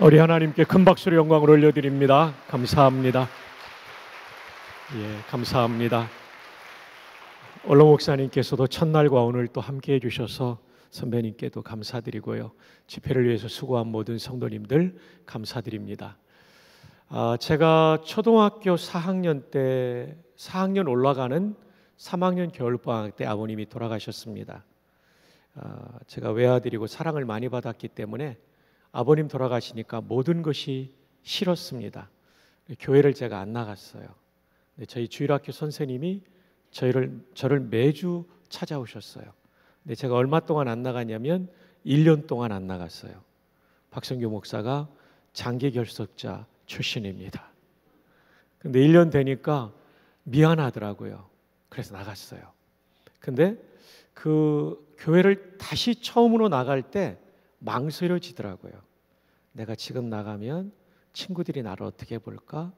우리 하나님께 큰 박수로 영광을 올려드립니다. 감사합니다. 감사합니다. 올로 목사님께서도 첫날과 오늘 또 함께해 주셔서 선배님께도 감사드리고요. 집회를 위해서 수고한 모든 성도님들 감사드립니다. 제가 초등학교 4학년 때 4학년 올라가는 3학년 겨울방학 때 아버님이 돌아가셨습니다. 제가 외아들이고 사랑을 많이 받았기 때문에 아버님 돌아가시니까 모든 것이 싫었습니다. 교회를 제가 안 나갔어요. 저희 주일학교 선생님이 저를 매주 찾아오셨어요. 근데 제가 얼마 동안 안 나갔냐면 1년 동안 안 나갔어요. 박성규 목사가 장기 결석자 출신입니다. 근데 1년 되니까 미안하더라고요. 그래서 나갔어요. 근데 그 교회를 다시 처음으로 나갈 때 망설여지더라고요. 내가 지금 나가면 친구들이 나를 어떻게 볼까?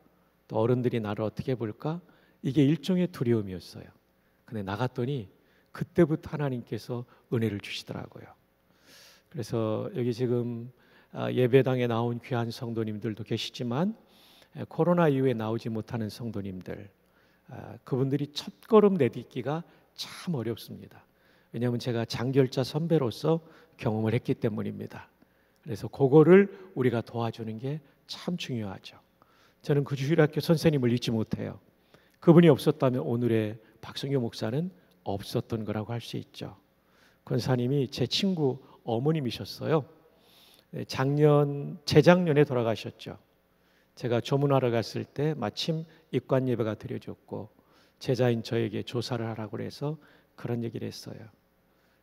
또 어른들이 나를 어떻게 볼까? 이게 일종의 두려움이었어요. 근데 나갔더니 그때부터 하나님께서 은혜를 주시더라고요. 그래서 여기 지금 예배당에 나온 귀한 성도님들도 계시지만 코로나 이후에 나오지 못하는 성도님들, 그분들이 첫걸음 내딛기가 참 어렵습니다. 왜냐하면 제가 장결자 선배로서 경험을 했기 때문입니다. 그래서 그거를 우리가 도와주는 게 참 중요하죠. 저는 그 주일학교 선생님을 잊지 못해요. 그분이 없었다면 오늘의 박성규 목사는 없었던 거라고 할 수 있죠. 권사님이 제 친구 어머님이셨어요. 재작년에 돌아가셨죠. 제가 조문하러 갔을 때 마침 입관 예배가 드려졌고 제자인 저에게 조사를 하라고 해서 그런 얘기를 했어요.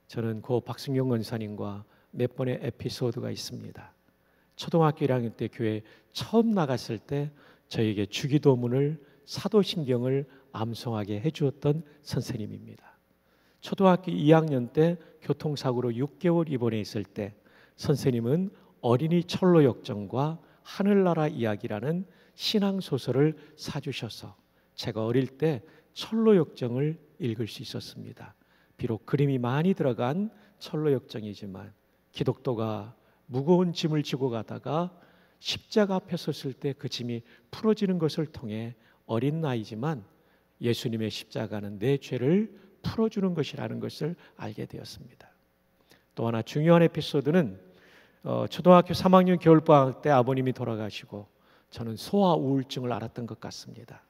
저는 고 박승용 권사님과 몇 번의 에피소드가 있습니다. 초등학교 1학년 때 교회 처음 나갔을 때 저에게 주기도문을 사도신경을 암송하게 해주었던 선생님입니다. 초등학교 2학년 때 교통사고로 6개월 입원해 있을 때 선생님은 어린이 철로 역정과 하늘나라 이야기라는 신앙소설을 사주셔서 제가 어릴 때 철로 역정을 읽을 수 있었습니다. 비록 그림이 많이 들어간 철로 역정이지만 기독도가 무거운 짐을 지고 가다가 십자가 앞에 섰을 때 그 짐이 풀어지는 것을 통해 어린 나이지만 예수님의 십자가는 내 죄를 풀어주는 것이라는 것을 알게 되었습니다. 또 하나 중요한 에피소드는 초등학교 3학년 겨울방학 때 아버님이 돌아가시고 저는 소아 우울증을 앓았던 것 같습니다.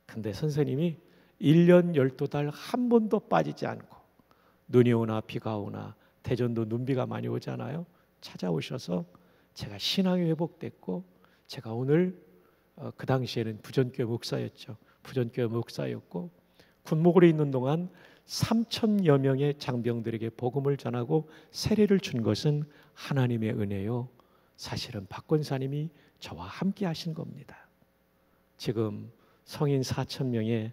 근데 선생님이 1년 12달 한 번도 빠지지 않고 눈이 오나 비가 오나 대전도 눈비가 많이 오잖아요. 찾아오셔서 제가 신앙이 회복됐고 제가 오늘 그 당시에는 부전교회 목사였죠. 부전교회 목사였고 군목으로 있는 동안 3,000여 명의 장병들에게 복음을 전하고 세례를 준 것은 하나님의 은혜요. 사실은 박 권사님이 저와 함께 하신 겁니다. 지금 성인 4,000명의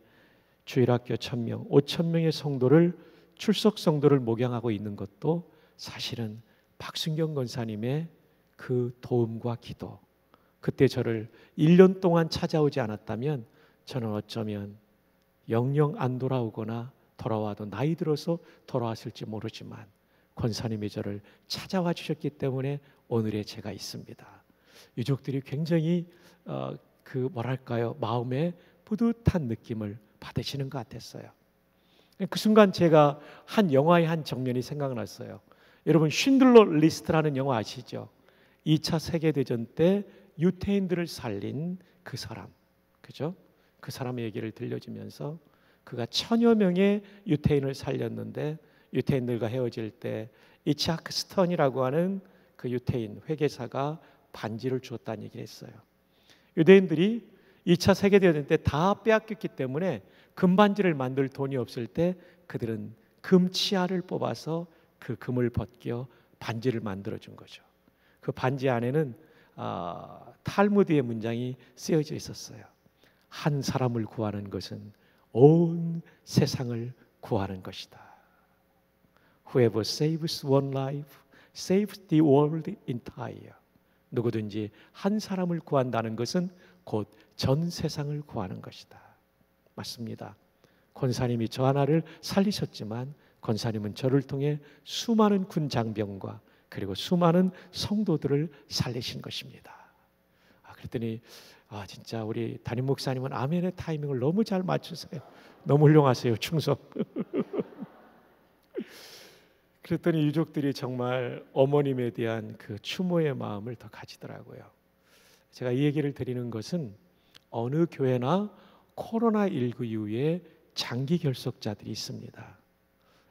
주일학교 1,000명, 5,000명의 성도를 출석 성도를 목양하고 있는 것도 사실은 박순경 권사님의 그 도움과 기도. 그때 저를 1년 동안 찾아오지 않았다면 저는 어쩌면 영영 안 돌아오거나 돌아와도 나이 들어서 돌아왔을지 모르지만 권사님이 저를 찾아와 주셨기 때문에 오늘의 제가 있습니다. 유족들이 굉장히 마음에 뿌듯한 느낌을 받으시는 것 같았어요. 그 순간 제가 한 영화의 한 장면이 생각났어요. 여러분 쉰들러 리스트라는 영화 아시죠? 2차 세계대전 때 유태인들을 살린 그 사람, 그죠? 그 사람의 얘기를 들려주면서 그가 1,000여 명의 유태인을 살렸는데 유태인들과 헤어질 때 이차크 스턴이라고 하는 그 유태인 회계사가 반지를 주었다는 얘기를 했어요. 유대인들이 2차 세계대전 때 다 빼앗겼기 때문에 금반지를 만들 돈이 없을 때 그들은 금치알을 뽑아서 그 금을 벗겨 반지를 만들어준 거죠. 그 반지 안에는 탈무드의 문장이 쓰여져 있었어요. 한 사람을 구하는 것은 온 세상을 구하는 것이다. Whoever saves one life saves the world entire. 누구든지 한 사람을 구한다는 것은 곧 전 세상을 구하는 것이다. 맞습니다. 권사님이 저 하나를 살리셨지만 권사님은 저를 통해 수많은 군 장병과 그리고 수많은 성도들을 살리신 것입니다. 그랬더니 진짜 우리 담임 목사님은 아멘의 타이밍을 너무 잘 맞추세요. 너무 훌륭하세요. 충성. 그랬더니 유족들이 정말 어머님에 대한 그 추모의 마음을 더 가지더라고요. 제가 이 얘기를 드리는 것은 어느 교회나 코로나19 이후에 장기 결석자들이 있습니다.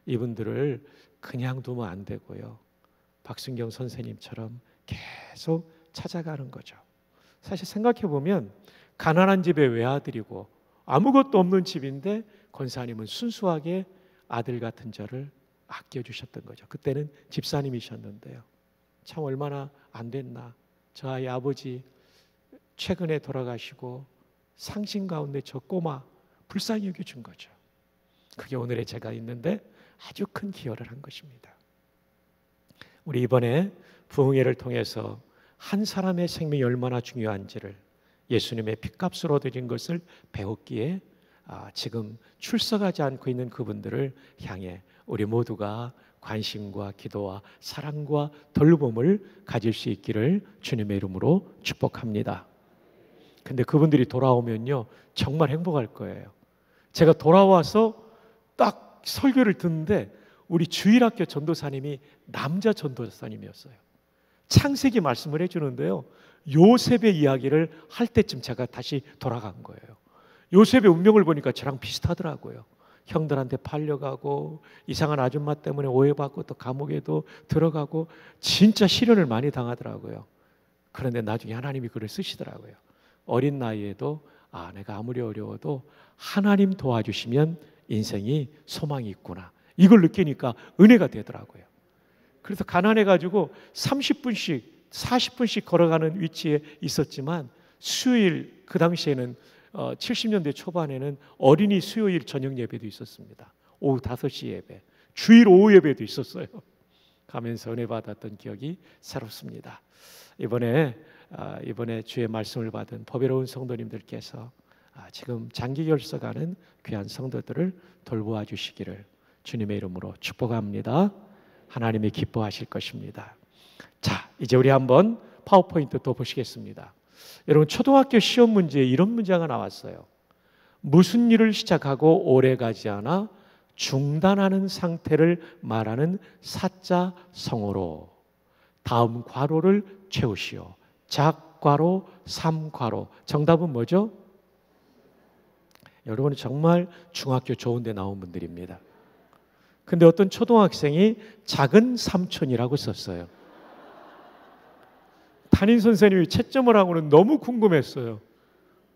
이분들을 그냥 두면 안 되고요. 박순경 선생님처럼 계속 찾아가는 거죠. 사실 생각해 보면 가난한 집의 외아들이고 아무것도 없는 집인데 권사님은 순수하게 아들 같은 저를 아껴주셨던 거죠. 그때는 집사님이셨는데요. 참 얼마나 안 됐나. 저 아이 아버지 최근에 돌아가시고 상신 가운데 저 꼬마 불쌍히 여겨준 거죠. 그게 오늘의 제가 있는데 아주 큰 기여를 한 것입니다. 우리 이번에 부흥회를 통해서 한 사람의 생명이 얼마나 중요한지를 예수님의 핏값으로 드린 것을 배웠기에 지금 출석하지 않고 있는 그분들을 향해 우리 모두가 관심과 기도와 사랑과 돌봄을 가질 수 있기를 주님의 이름으로 축복합니다. 근데 그분들이 돌아오면요 정말 행복할 거예요. 제가 돌아와서 딱 설교를 듣는데 우리 주일학교 전도사님이 남자 전도사님이었어요. 창세기 말씀을 해주는데요, 요셉의 이야기를 할 때쯤 제가 다시 돌아간 거예요. 요셉의 운명을 보니까 저랑 비슷하더라고요. 형들한테 팔려가고 이상한 아줌마 때문에 오해받고 또 감옥에도 들어가고 진짜 시련을 많이 당하더라고요. 그런데 나중에 하나님이 글을 쓰시더라고요. 어린 나이에도 내가 아무리 어려워도 하나님 도와주시면 인생이 소망이 있구나, 이걸 느끼니까 은혜가 되더라고요. 그래서 가난해가지고 30분씩 40분씩 걸어가는 위치에 있었지만 수요일, 그 당시에는 70년대 초반에는 어린이 수요일 저녁 예배도 있었습니다. 오후 5시 예배, 주일 오후 예배도 있었어요. 가면서 은혜 받았던 기억이 새롭습니다. 이번에 주의 말씀을 받은 법외로운 성도님들께서 지금 장기 결석하는 귀한 성도들을 돌보아 주시기를 주님의 이름으로 축복합니다. 하나님이 기뻐하실 것입니다. 자, 이제 우리 한번 파워포인트 또 보시겠습니다. 여러분, 초등학교 시험 문제에 이런 문제가 나왔어요. 무슨 일을 시작하고 오래 가지 않아 중단하는 상태를 말하는 사자 성어로 다음 괄호를 채우시오. 작괄호, 삼괄호. 정답은 뭐죠? 여러분 정말 중학교 좋은 데 나온 분들입니다. 근데 어떤 초등학생이 작은 삼촌이라고 썼어요. 담임 선생님이 채점을 하고는 너무 궁금했어요.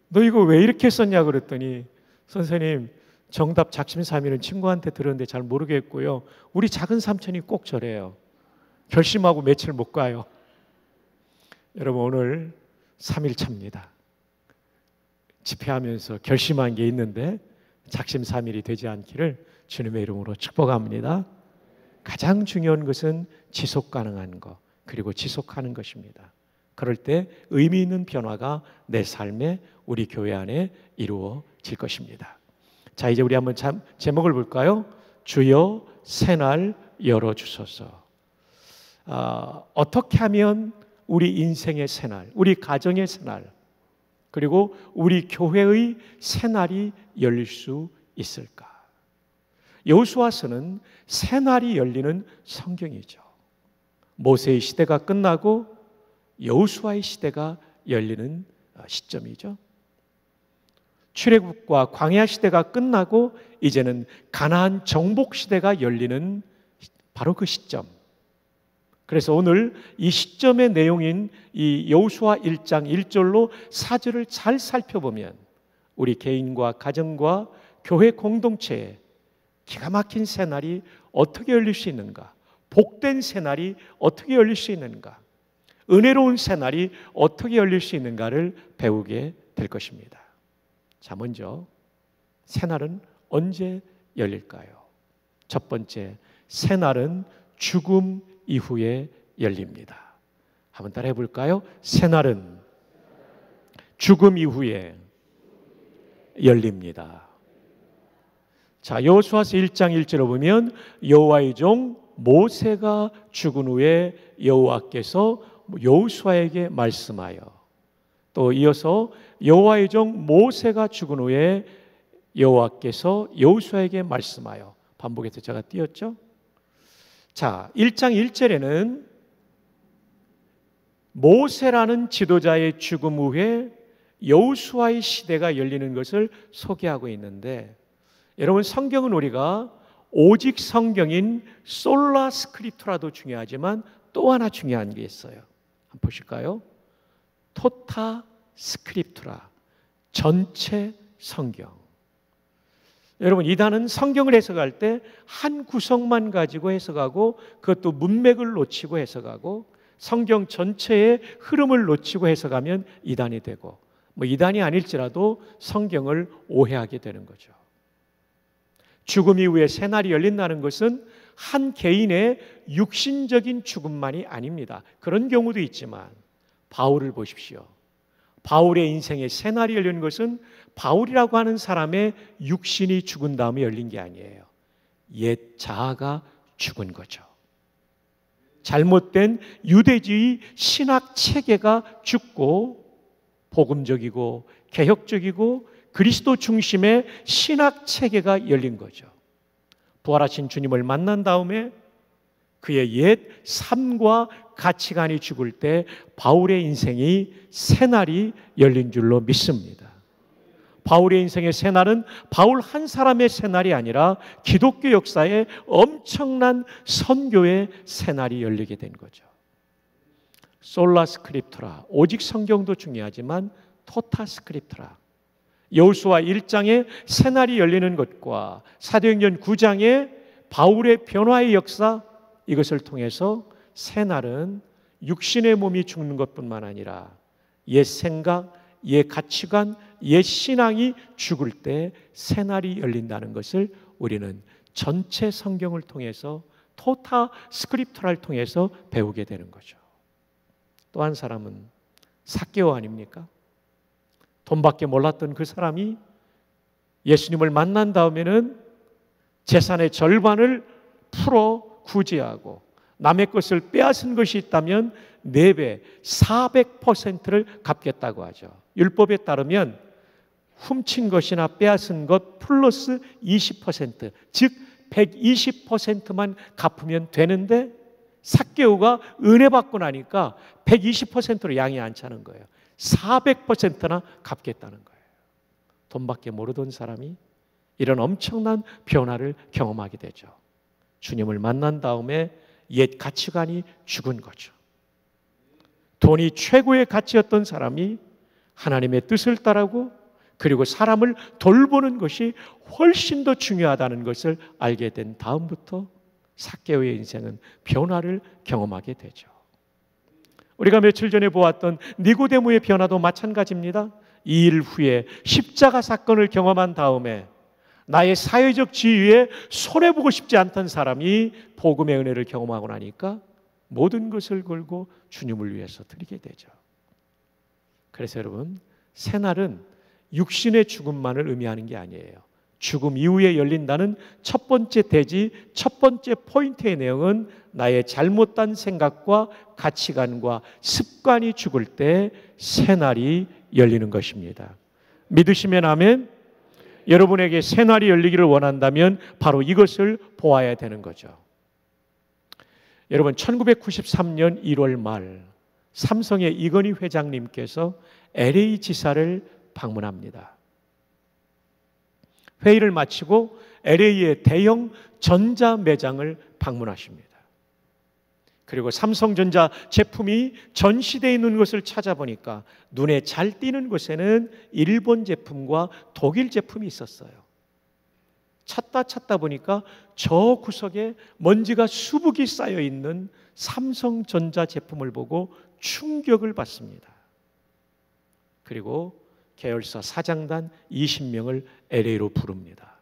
너 이거 왜 이렇게 썼냐 그랬더니, 선생님 정답 작심삼일은 친구한테 들었는데 잘 모르겠고요, 우리 작은 삼촌이 꼭 저래요. 결심하고 며칠 못 가요. 여러분, 오늘 3일차입니다. 집회하면서 결심한 게 있는데 작심삼일이 되지 않기를 주님의 이름으로 축복합니다. 가장 중요한 것은 지속 가능한 것, 그리고 지속하는 것입니다. 그럴 때 의미 있는 변화가 내 삶에, 우리 교회 안에 이루어질 것입니다. 자, 이제 우리 한번 제목을 볼까요? 주여 새날 열어주소서. 어떻게 하면 우리 인생의 새날, 우리 가정의 새날, 그리고 우리 교회의 새날이 열릴 수 있을까? 여호수아서는 새날이 열리는 성경이죠. 모세의 시대가 끝나고 여호수아의 시대가 열리는 시점이죠. 출애굽과 광야 시대가 끝나고 이제는 가나안 정복 시대가 열리는 바로 그 시점. 그래서 오늘 이 시점의 내용인 이 여호수아 1장 1절로 4절을 잘 살펴보면 우리 개인과 가정과 교회 공동체에 기가 막힌 새날이 어떻게 열릴 수 있는가, 복된 새날이 어떻게 열릴 수 있는가, 은혜로운 새날이 어떻게 열릴 수 있는가를 배우게 될 것입니다. 자, 먼저 새날은 언제 열릴까요? 첫 번째, 새날은 죽음 이후에 열립니다. 한번 따라해 볼까요? 새날은 죽음 이후에 열립니다. 자, 여호수아서 1장 1절을 보면 여호와의 종 모세가 죽은 후에 여호와께서 여호수아에게 말씀하여, 또 이어서 여호와의 종 모세가 죽은 후에 여호와께서 여호수아에게 말씀하여, 반복해서 제가 띄었죠. 자, 1장 1절에는 모세라는 지도자의 죽음 후에 여호수아의 시대가 열리는 것을 소개하고 있는데, 여러분, 성경은 우리가 오직 성경인 솔라 스크립투라도 중요하지만 또 하나 중요한 게 있어요. 한번 보실까요? 토타 스크립투라, 전체 성경. 여러분, 이 단은 성경을 해석할 때 한 구석만 가지고 해석하고, 그것도 문맥을 놓치고 해석하고, 성경 전체의 흐름을 놓치고 해석하면 이단이 되고, 이단이 아닐지라도 성경을 오해하게 되는 거죠. 죽음 이후에 새날이 열린다는 것은 한 개인의 육신적인 죽음만이 아닙니다. 그런 경우도 있지만 바울을 보십시오. 바울의 인생에 새날이 열리는 것은 바울이라고 하는 사람의 육신이 죽은 다음에 열린 게 아니에요. 옛 자아가 죽은 거죠. 잘못된 유대주의 신학 체계가 죽고, 복음적이고 개혁적이고 그리스도 중심의 신학 체계가 열린 거죠. 부활하신 주님을 만난 다음에 그의 옛 삶과 가치관이 죽을 때 바울의 인생이 새날이 열린 줄로 믿습니다. 바울의 인생의 새날은 바울 한 사람의 새날이 아니라 기독교 역사에 엄청난 선교의 새날이 열리게 된 거죠. 솔라 스크립투라, 오직 성경도 중요하지만 토타 스크립투라, 여호수아 1장에 새날이 열리는 것과 사도행전 9장에 바울의 변화의 역사, 이것을 통해서 새날은 육신의 몸이 죽는 것뿐만 아니라 옛 생각, 옛 가치관, 옛 신앙이 죽을 때 새날이 열린다는 것을 우리는 전체 성경을 통해서, 토타 스크립투라를 통해서 배우게 되는 거죠. 또 한 사람은 삭개오 아닙니까? 돈밖에 몰랐던 그 사람이 예수님을 만난 다음에는 재산의 절반을 풀어 구제하고, 남의 것을 빼앗은 것이 있다면 4배, 400%를 갚겠다고 하죠. 율법에 따르면 훔친 것이나 빼앗은 것 플러스 20%, 즉 120%만 갚으면 되는데, 삭개오가 은혜 받고 나니까 120%로 양이 안 차는 거예요. 400%나 갚겠다는 거예요. 돈밖에 모르던 사람이 이런 엄청난 변화를 경험하게 되죠. 주님을 만난 다음에 옛 가치관이 죽은 거죠. 돈이 최고의 가치였던 사람이 하나님의 뜻을 따르고, 그리고 사람을 돌보는 것이 훨씬 더 중요하다는 것을 알게 된 다음부터 삭개오의 인생은 변화를 경험하게 되죠. 우리가 며칠 전에 보았던 니고데모의 변화도 마찬가지입니다. 2일 후에 십자가 사건을 경험한 다음에 나의 사회적 지위에 손해보고 싶지 않던 사람이 복음의 은혜를 경험하고 나니까 모든 것을 걸고 주님을 위해서 드리게 되죠. 그래서 여러분, 새날은 육신의 죽음만을 의미하는 게 아니에요. 죽음 이후에 열린다는 첫 번째 대지, 첫 번째 포인트의 내용은 나의 잘못된 생각과 가치관과 습관이 죽을 때 새날이 열리는 것입니다. 믿으시면 아멘. 여러분에게 새날이 열리기를 원한다면 바로 이것을 보아야 되는 거죠. 여러분, 1993년 1월 말 삼성의 이건희 회장님께서 LA 지사를 방문합니다. 회의를 마치고 LA의 대형 전자 매장을 방문하십니다. 그리고 삼성전자 제품이 전시되어 있는 것을 찾아보니까 눈에 잘 띄는 곳에는 일본 제품과 독일 제품이 있었어요. 찾다 보니까 저 구석에 먼지가 수북이 쌓여 있는 삼성전자 제품을 보고 충격을 받습니다. 그리고 계열사 사장단 20명을 LA로 부릅니다.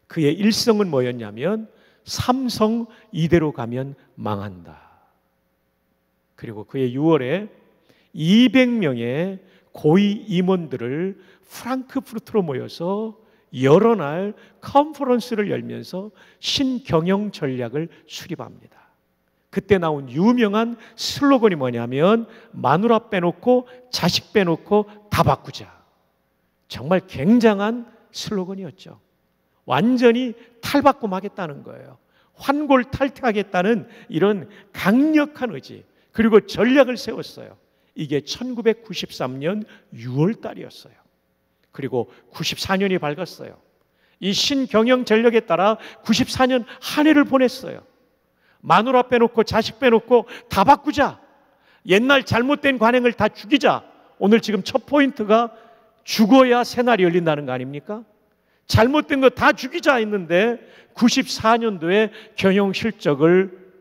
그의 일성은 뭐였냐면, 삼성 이대로 가면 망한다. 그리고 그의 6월에 200명의 고위 임원들을 프랑크푸르트로 모여서 여러 날 컨퍼런스를 열면서 신경영 전략을 수립합니다. 그때 나온 유명한 슬로건이 뭐냐면 마누라 빼놓고 자식 빼놓고 다 바꾸자. 정말 굉장한 슬로건이었죠. 완전히 탈바꿈하겠다는 거예요. 환골탈태하겠다는 이런 강력한 의지, 그리고 전략을 세웠어요. 이게 1993년 6월 달이었어요. 그리고 94년이 밝았어요. 이 신경영 전략에 따라 94년 한 해를 보냈어요. 마누라 빼놓고 자식 빼놓고 다 바꾸자. 옛날 잘못된 관행을 다 죽이자. 오늘 지금 첫 포인트가 죽어야 새날이 열린다는 거 아닙니까? 잘못된 거 다 죽이자 했는데 94년도에 경영 실적을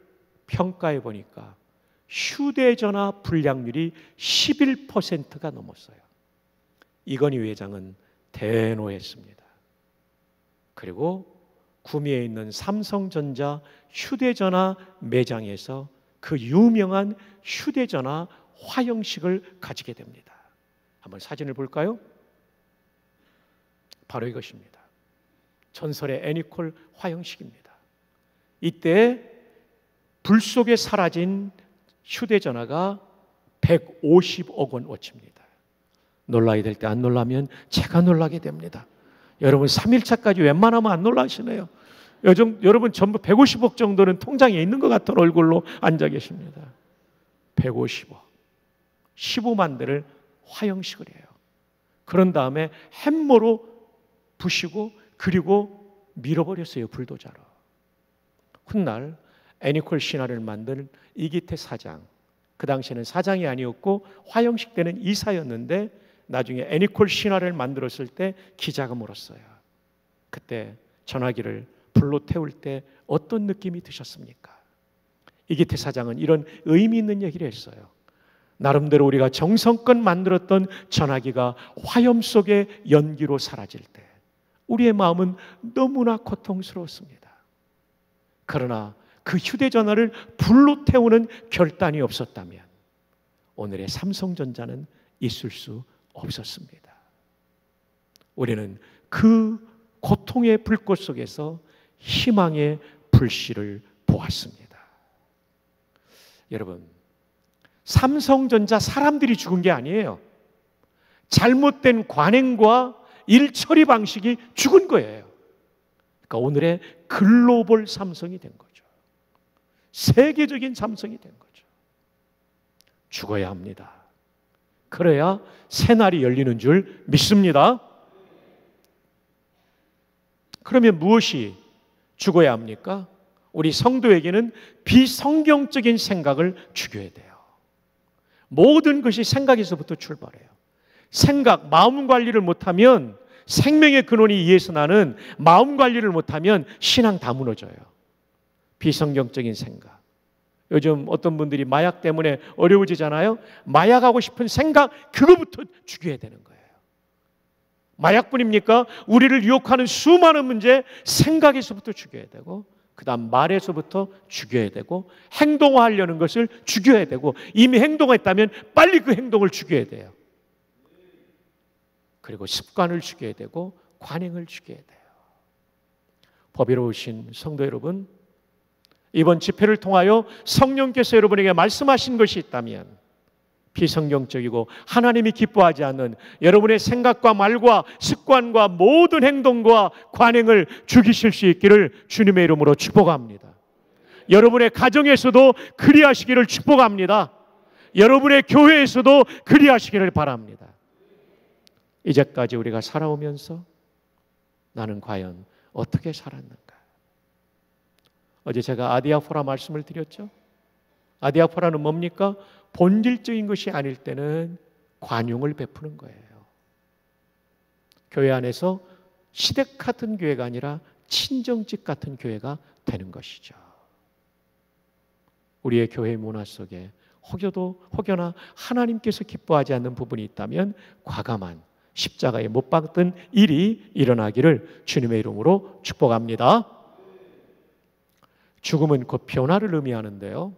평가해 보니까 휴대전화 불량률이 11%가 넘었어요. 이건희 회장은 대노했습니다. 그리고 구미에 있는 삼성전자 휴대전화 매장에서 그 유명한 휴대전화 화형식을 가지게 됩니다. 한번 사진을 볼까요? 바로 이것입니다. 전설의 애니콜 화형식입니다. 이때 불 속에 사라진 휴대전화가 150억 원어치입니다. 놀라야 될 때 안 놀라면 제가 놀라게 됩니다. 여러분 3일차까지 웬만하면 안 놀라시네요. 여러분 전부 150억 정도는 통장에 있는 것 같은 얼굴로 앉아 계십니다. 150억 15만 대를 화형식을 해요. 그런 다음에 햄머로 부시고 그리고 밀어버렸어요. 불도저로. 훗날 애니콜 신화를 만든 이기태 사장, 그 당시에는 사장이 아니었고 화형식 때는 이사였는데 나중에 애니콜 신화를 만들었을 때 기자가 물었어요. 그때 전화기를 불로 태울 때 어떤 느낌이 드셨습니까? 이기태 사장은 이런 의미 있는 얘기를 했어요. 나름대로 우리가 정성껏 만들었던 전화기가 화염 속의 연기로 사라질 때 우리의 마음은 너무나 고통스러웠습니다. 그러나 그 휴대전화를 불로 태우는 결단이 없었다면 오늘의 삼성전자는 있을 수 없었습니다. 우리는 그 고통의 불꽃 속에서 희망의 불씨를 보았습니다. 여러분, 삼성전자 사람들이 죽은 게 아니에요. 잘못된 관행과 일 처리 방식이 죽은 거예요. 그러니까 오늘의 글로벌 삼성이 된 거죠. 세계적인 삼성이 된 거죠. 죽어야 합니다. 그래야 새날이 열리는 줄 믿습니다. 그러면 무엇이 죽어야 합니까? 우리 성도에게는 비성경적인 생각을 죽여야 돼요. 모든 것이 생각에서부터 출발해요. 생각, 마음 관리를 못하면 생명의 근원이 이에서 나는 마음 관리를 못하면 신앙 다 무너져요. 비성경적인 생각. 요즘 어떤 분들이 마약 때문에 어려워지잖아요. 마약하고 싶은 생각, 그거부터 죽여야 되는 거예요. 마약뿐입니까? 우리를 유혹하는 수많은 문제, 생각에서부터 죽여야 되고 그 다음 말에서부터 죽여야 되고 행동화하려는 것을 죽여야 되고 이미 행동했다면 빨리 그 행동을 죽여야 돼요. 그리고 습관을 죽여야 되고 관행을 죽여야 돼요. 법이로우신 성도 여러분, 이번 집회를 통하여 성령께서 여러분에게 말씀하신 것이 있다면 비성경적이고 하나님이 기뻐하지 않는 여러분의 생각과 말과 습관과 모든 행동과 관행을 죽이실 수 있기를 주님의 이름으로 축복합니다. 여러분의 가정에서도 그리하시기를 축복합니다. 여러분의 교회에서도 그리하시기를 바랍니다. 이제까지 우리가 살아오면서 나는 과연 어떻게 살았는가? 어제 제가 아디아포라 말씀을 드렸죠. 아디아포라는 뭡니까? 본질적인 것이 아닐 때는 관용을 베푸는 거예요. 교회 안에서 시댁 같은 교회가 아니라 친정집 같은 교회가 되는 것이죠. 우리의 교회 문화 속에 혹여나 하나님께서 기뻐하지 않는 부분이 있다면 과감한 십자가에 못 박던 일이 일어나기를 주님의 이름으로 축복합니다. 죽음은 곧 변화를 의미하는데요.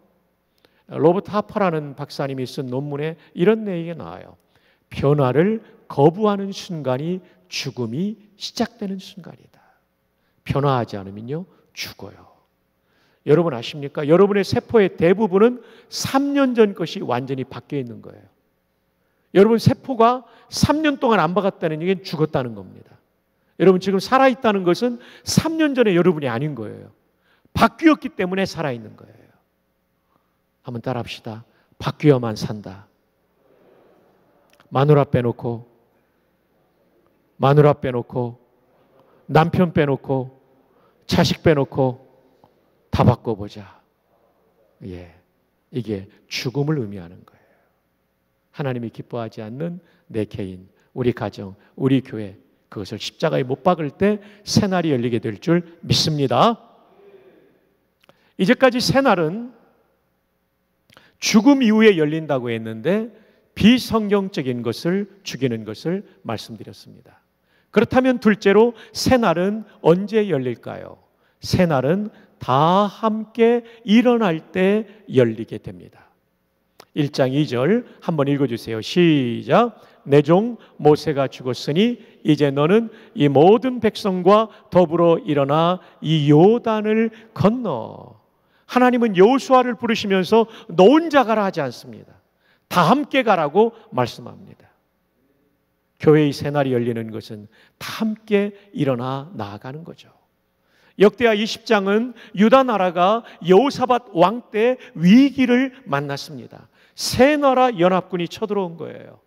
로버트 하퍼라는 박사님이 쓴 논문에 이런 내용이 나와요. 변화를 거부하는 순간이 죽음이 시작되는 순간이다. 변화하지 않으면요, 죽어요. 여러분 아십니까? 여러분의 세포의 대부분은 3년 전 것이 완전히 바뀌어 있는 거예요. 여러분 세포가 3년 동안 안 바뀌었다는 얘기는 죽었다는 겁니다. 여러분 지금 살아있다는 것은 3년 전에 여러분이 아닌 거예요. 바뀌었기 때문에 살아있는 거예요. 한번 따라합시다. 바뀌어만 산다. 마누라 빼놓고, 마누라 빼놓고, 남편 빼놓고, 자식 빼놓고 다 바꿔보자. 예, 이게 죽음을 의미하는 거예요. 하나님이 기뻐하지 않는 내 개인, 우리 가정, 우리 교회, 그것을 십자가에 못 박을 때 새날이 열리게 될 줄 믿습니다. 이제까지 새날은 죽음 이후에 열린다고 했는데 비성경적인 것을 죽이는 것을 말씀드렸습니다. 그렇다면 둘째로 새날은 언제 열릴까요? 새날은 다 함께 일어날 때 열리게 됩니다. 1장 2절 한번 읽어주세요. 시작. 내 종 모세가 죽었으니 이제 너는 이 모든 백성과 더불어 일어나 이 요단을 건너. 하나님은 여호수아를 부르시면서 너 혼자 가라 하지 않습니다. 다 함께 가라고 말씀합니다. 교회의 새날이 열리는 것은 다 함께 일어나 나아가는 거죠. 역대하 20장은 유다 나라가 여호사밧 왕 때 위기를 만났습니다. 세 나라 연합군이 쳐들어온 거예요.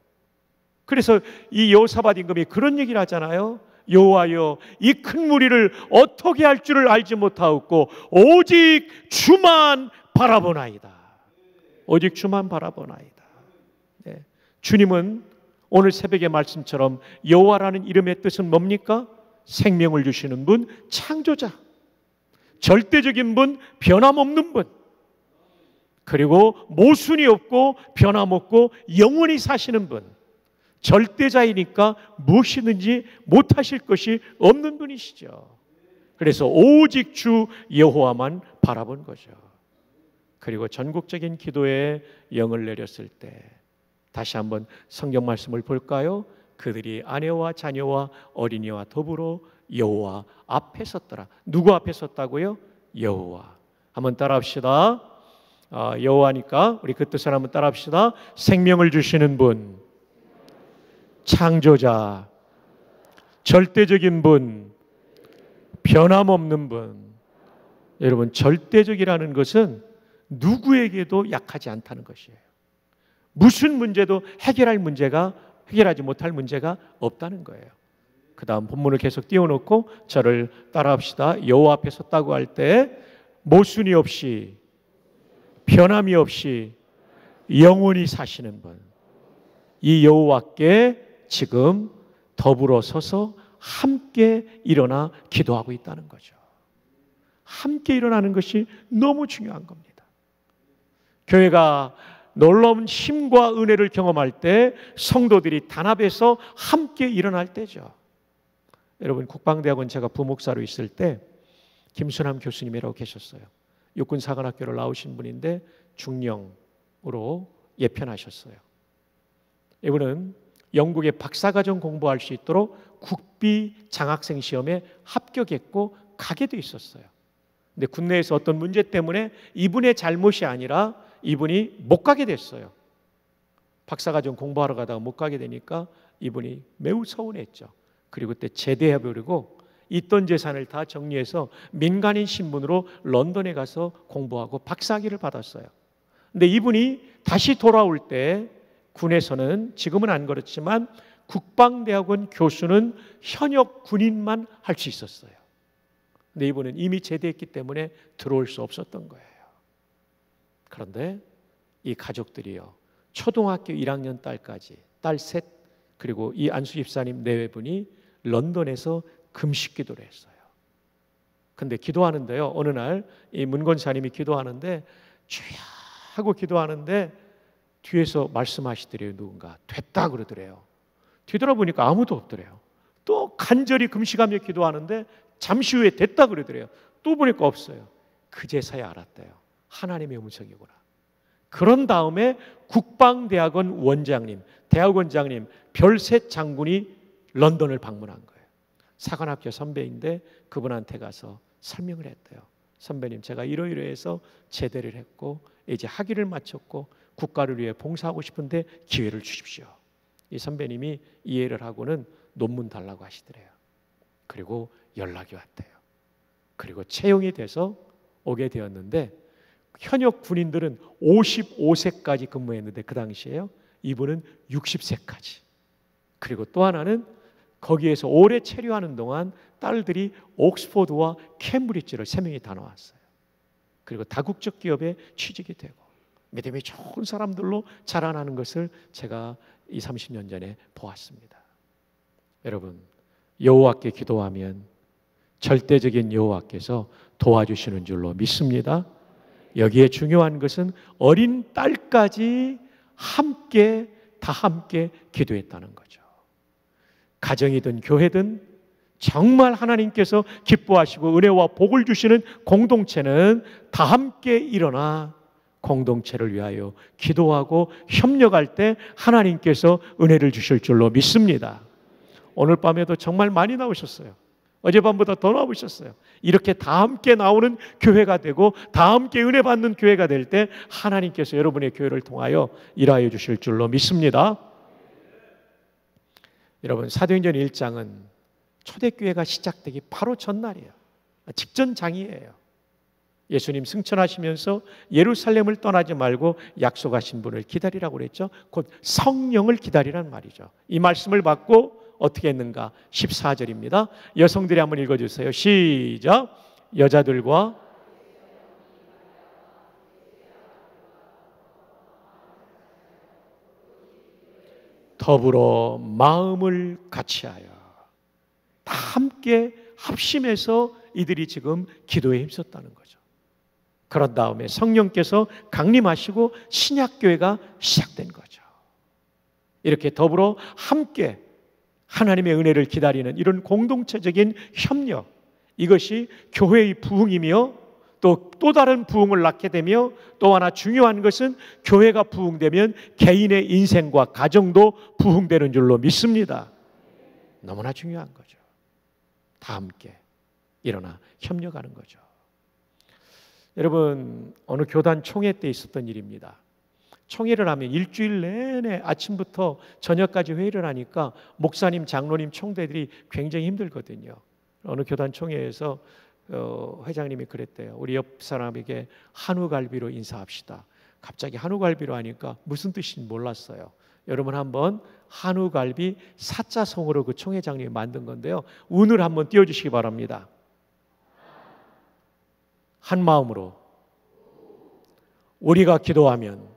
그래서 이 여호사밧 임금이 그런 얘기를 하잖아요. 여호와여, 이 큰 무리를 어떻게 할 줄을 알지 못하옵고 오직 주만 바라보나이다. 오직 주만 바라보나이다. 네. 주님은 오늘 새벽의 말씀처럼 여호와라는 이름의 뜻은 뭡니까? 생명을 주시는 분, 창조자, 절대적인 분, 변함없는 분, 그리고 모순이 없고 변함없고 영원히 사시는 분, 절대자이니까 무엇이든지 못하실 것이 없는 분이시죠. 그래서 오직 주 여호와만 바라본 거죠. 그리고 전국적인 기도에 영을 내렸을 때 다시 한번 성경 말씀을 볼까요? 그들이 아내와 자녀와 어린이와 더불어 여호와 앞에 섰더라. 누구 앞에 섰다고요? 여호와. 한번 따라합시다. 여호와니까 우리 그 뜻을 한번 따라합시다. 생명을 주시는 분, 창조자, 절대적인 분, 변함없는 분. 여러분, 절대적이라는 것은 누구에게도 약하지 않다는 것이에요. 무슨 문제도 해결하지 못할 문제가 없다는 거예요. 그 다음 본문을 계속 띄워놓고 저를 따라합시다. 여호와 앞에 섰다고 할 때 모순이 없이 변함이 없이 영원히 사시는 분, 이 여호와께 지금 더불어 서서 함께 일어나 기도하고 있다는 거죠. 함께 일어나는 것이 너무 중요한 겁니다. 교회가 놀라운 힘과 은혜를 경험할 때 성도들이 단합해서 함께 일어날 때죠. 여러분, 국방대학원 제가 부목사로 있을 때 김순함 교수님이라고 계셨어요. 육군사관학교를 나오신 분인데 중령으로 예편하셨어요. 이분은 영국의 박사과정 공부할 수 있도록 국비 장학생 시험에 합격했고 가게 돼 있었어요. 근데 국내에서 어떤 문제 때문에 이분의 잘못이 아니라 이분이 못 가게 됐어요. 박사과정 공부하러 가다가 못 가게 되니까 이분이 매우 서운했죠. 그리고 그때 제대해버리고 있던 재산을 다 정리해서 민간인 신분으로 런던에 가서 공부하고 박사학위를 받았어요. 근데 이분이 다시 돌아올 때 군에서는 지금은 안 그렇지만 국방대학원 교수는 현역 군인만 할 수 있었어요. 근데 이분은 이미 제대했기 때문에 들어올 수 없었던 거예요. 그런데 이 가족들이요, 초등학교 1학년 딸까지, 딸 셋, 그리고 이 안수 집사님 내외분이 런던에서 금식 기도를 했어요. 근데 기도하는데요, 어느 날 이 문권사님이 기도하는데 주야 하고 기도하는데 뒤에서 말씀하시더래요. 누군가 됐다 그러더래요. 뒤돌아보니까 아무도 없더래요. 또 간절히 금식하며 기도하는데 잠시 후에 됐다 그러더래요. 또 보니까 없어요. 그제서야 알았대요. 하나님의 음성이구나. 그런 다음에 국방대학원 원장님, 대학원장님, 별셋 장군이 런던을 방문한 거예요. 사관학교 선배인데 그분한테 가서 설명을 했대요. 선배님, 제가 이러이러해서 제대를 했고 이제 학위를 마쳤고 국가를 위해 봉사하고 싶은데 기회를 주십시오. 이 선배님이 이해를 하고는 논문 달라고 하시더래요. 그리고 연락이 왔대요. 그리고 채용이 돼서 오게 되었는데 현역 군인들은 55세까지 근무했는데 그 당시에요. 이분은 60세까지. 그리고 또 하나는 거기에서 오래 체류하는 동안 딸들이 옥스포드와 캠브리지를 3명이 다 나왔어요. 그리고 다국적 기업에 취직이 되고 믿음이 좋은 사람들로 자라나는 것을 제가 20, 30년 전에 보았습니다. 여러분, 여호와께 기도하면 절대적인 여호와께서 도와주시는 줄로 믿습니다. 여기에 중요한 것은 어린 딸까지 다 함께 기도했다는 거죠. 가정이든 교회든 정말 하나님께서 기뻐하시고 은혜와 복을 주시는 공동체는 다 함께 일어나 공동체를 위하여 기도하고 협력할 때 하나님께서 은혜를 주실 줄로 믿습니다. 오늘 밤에도 정말 많이 나오셨어요. 어젯밤보다 더 나오셨어요. 이렇게 다 함께 나오는 교회가 되고 다 함께 은혜 받는 교회가 될 때 하나님께서 여러분의 교회를 통하여 일하여 주실 줄로 믿습니다. 여러분, 사도행전 1장은 초대교회가 시작되기 바로 전날이에요. 직전장이에요. 예수님 승천하시면서 예루살렘을 떠나지 말고 약속하신 분을 기다리라고 그랬죠. 곧 성령을 기다리란 말이죠. 이 말씀을 받고 어떻게 했는가? 14절입니다. 여성들이 한번 읽어주세요. 시작. 여자들과 더불어 마음을 같이하여 다 함께 합심해서 이들이 지금 기도에 힘썼다는 거죠. 그런 다음에 성령께서 강림하시고 신약교회가 시작된 거죠. 이렇게 더불어 함께 하나님의 은혜를 기다리는 이런 공동체적인 협력, 이것이 교회의 부흥이며 또 다른 부흥을 낳게 되며 또 하나 중요한 것은 교회가 부흥되면 개인의 인생과 가정도 부흥되는 줄로 믿습니다. 너무나 중요한 거죠. 다 함께 일어나 협력하는 거죠. 여러분, 어느 교단 총회 때 있었던 일입니다. 총회를 하면 일주일 내내 아침부터 저녁까지 회의를 하니까 목사님, 장로님, 총대들이 굉장히 힘들거든요. 어느 교단 총회에서 회장님이 그랬대요. 우리 옆 사람에게 한우갈비로 인사합시다. 갑자기 한우갈비로 하니까 무슨 뜻인지 몰랐어요. 여러분, 한번 한우갈비 사자성어로 그 총회장님이 만든 건데요. 운을 한번 띄워주시기 바랍니다. 한 마음으로 우리가 기도하면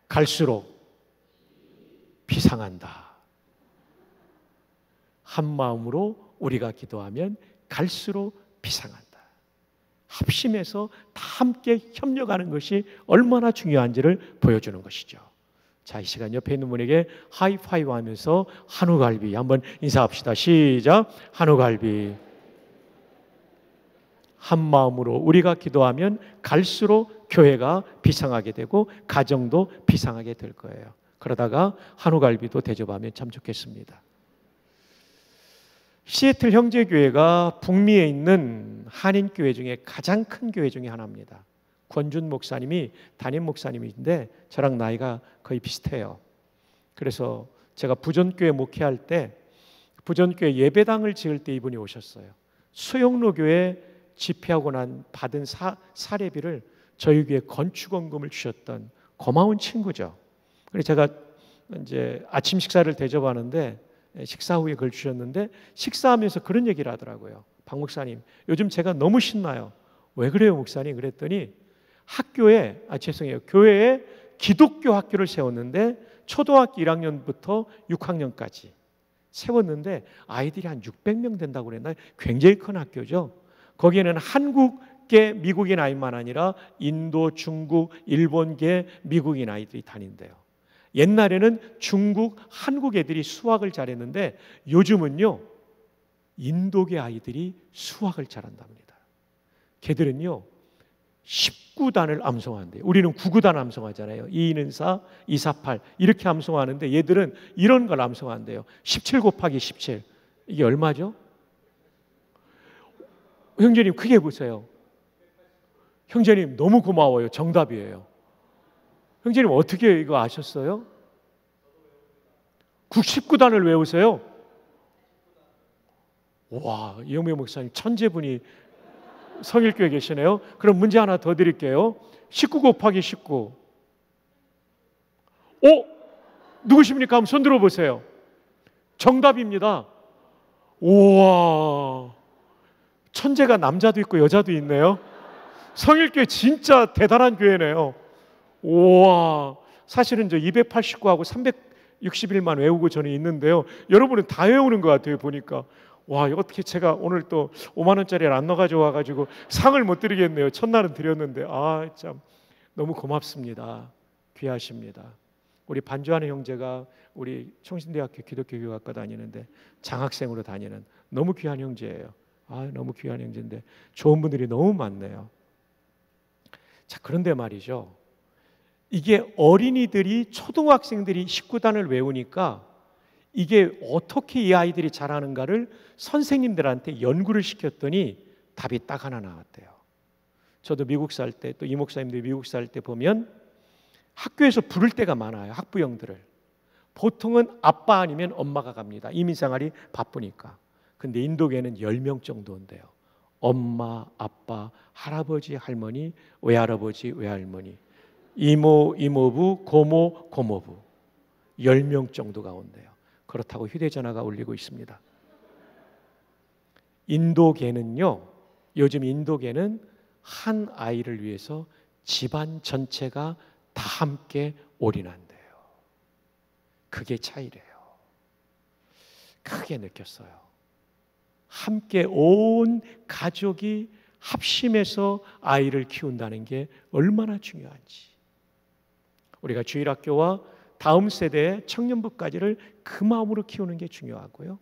갈수록 비상한다. 한 마음으로 우리가 기도하면 갈수록 비상한다. 합심해서 다 함께 협력하는 것이 얼마나 중요한지를 보여주는 것이죠. 자, 이 시간 옆에 있는 분에게 하이파이브 하면서 한우갈비 한번 인사합시다. 시작. 한우갈비. 한 마음으로 우리가 기도하면 갈수록 교회가 비상하게 되고 가정도 비상하게 될 거예요. 그러다가 한우갈비도 대접하면 참 좋겠습니다. 시애틀 형제교회가 북미에 있는 한인교회 중에 가장 큰 교회 중에 하나입니다. 권준 목사님이 담임 목사님인데 저랑 나이가 거의 비슷해요. 그래서 제가 부전교회 목회할 때 부전교회 예배당을 지을 때 이분이 오셨어요. 수영로 교회 집회하고 난 받은 사례비를 저희 교회 건축원금을 주셨던 고마운 친구죠. 그래서 제가 이제 아침 식사를 대접하는데 식사 후에 그걸 주셨는데 식사하면서 그런 얘기를 하더라고요. 박 목사님, 요즘 제가 너무 신나요. 왜 그래요, 목사님? 그랬더니 교회에 기독교 학교를 세웠는데 초등학교 1학년부터 6학년까지 세웠는데 아이들이 한 600명 된다고 그랬나요? 굉장히 큰 학교죠. 거기에는 한국계 미국인 아이만 아니라 인도, 중국, 일본계 미국인 아이들이 다닌대요. 옛날에는 중국, 한국 애들이 수학을 잘했는데 요즘은요 인도계 아이들이 수학을 잘한답니다. 걔들은요 19단을 암송한대요. 우리는 9구단 암송하잖아요. 2는 4, 2, 4, 8 이렇게 암송하는데 얘들은 이런 걸 암송한대요. 17 곱하기 17 이게 얼마죠? 형제님 크게 보세요. 형제님 너무 고마워요. 정답이에요. 형제님 어떻게 이거 아셨어요? 19단을 외우세요? 와, 이영배 목사님 천재분이 성일교에 계시네요. 그럼 문제 하나 더 드릴게요. 19 곱하기 19. 누구십니까? 한번 손 들어보세요. 정답입니다. 우와, 천재가 남자도 있고 여자도 있네요. 성일교회 진짜 대단한 교회네요. 우와, 사실은 저 289하고 361만 외우고 저는 있는데요. 여러분은 다 외우는 것 같아요. 보니까 와, 어떻게 제가 오늘 또 5만 원짜리를 안 넣어가지고 와가지고 상을 못 드리겠네요. 첫날은 드렸는데 참 너무 고맙습니다. 귀하십니다. 우리 반주하는 형제가 우리 총신대학교 기독교교육학과 다니는데 장학생으로 다니는 너무 귀한 형제예요. 너무 귀한 형제인데 좋은 분들이 너무 많네요. 자, 그런데 말이죠. 이게 어린이들이 초등학생들이 19단을 외우니까 이게 어떻게 이 아이들이 잘하는가를 선생님들한테 연구를 시켰더니 답이 딱 하나 나왔대요. 저도 미국 살 때, 또 이 목사님들이 미국 살 때 보면 학교에서 부를 때가 많아요. 학부형들을. 보통은 아빠 아니면 엄마가 갑니다. 이민생활이 바쁘니까. 근데 인도계는 10명 정도 온대요. 엄마, 아빠, 할아버지, 할머니, 외할아버지, 외할머니, 이모, 이모부, 고모, 고모부 10명 정도가 온대요. 그렇다고 휴대전화가 울리고 있습니다. 인도계는요, 요즘 인도계는 한 아이를 위해서 집안 전체가 다 함께 올인한대요. 그게 차이래요. 크게 느꼈어요. 함께 온 가족이 합심해서 아이를 키운다는 게 얼마나 중요한지. 우리가 주일학교와 다음 세대의 청년부까지를 그 마음으로 키우는 게 중요하고요.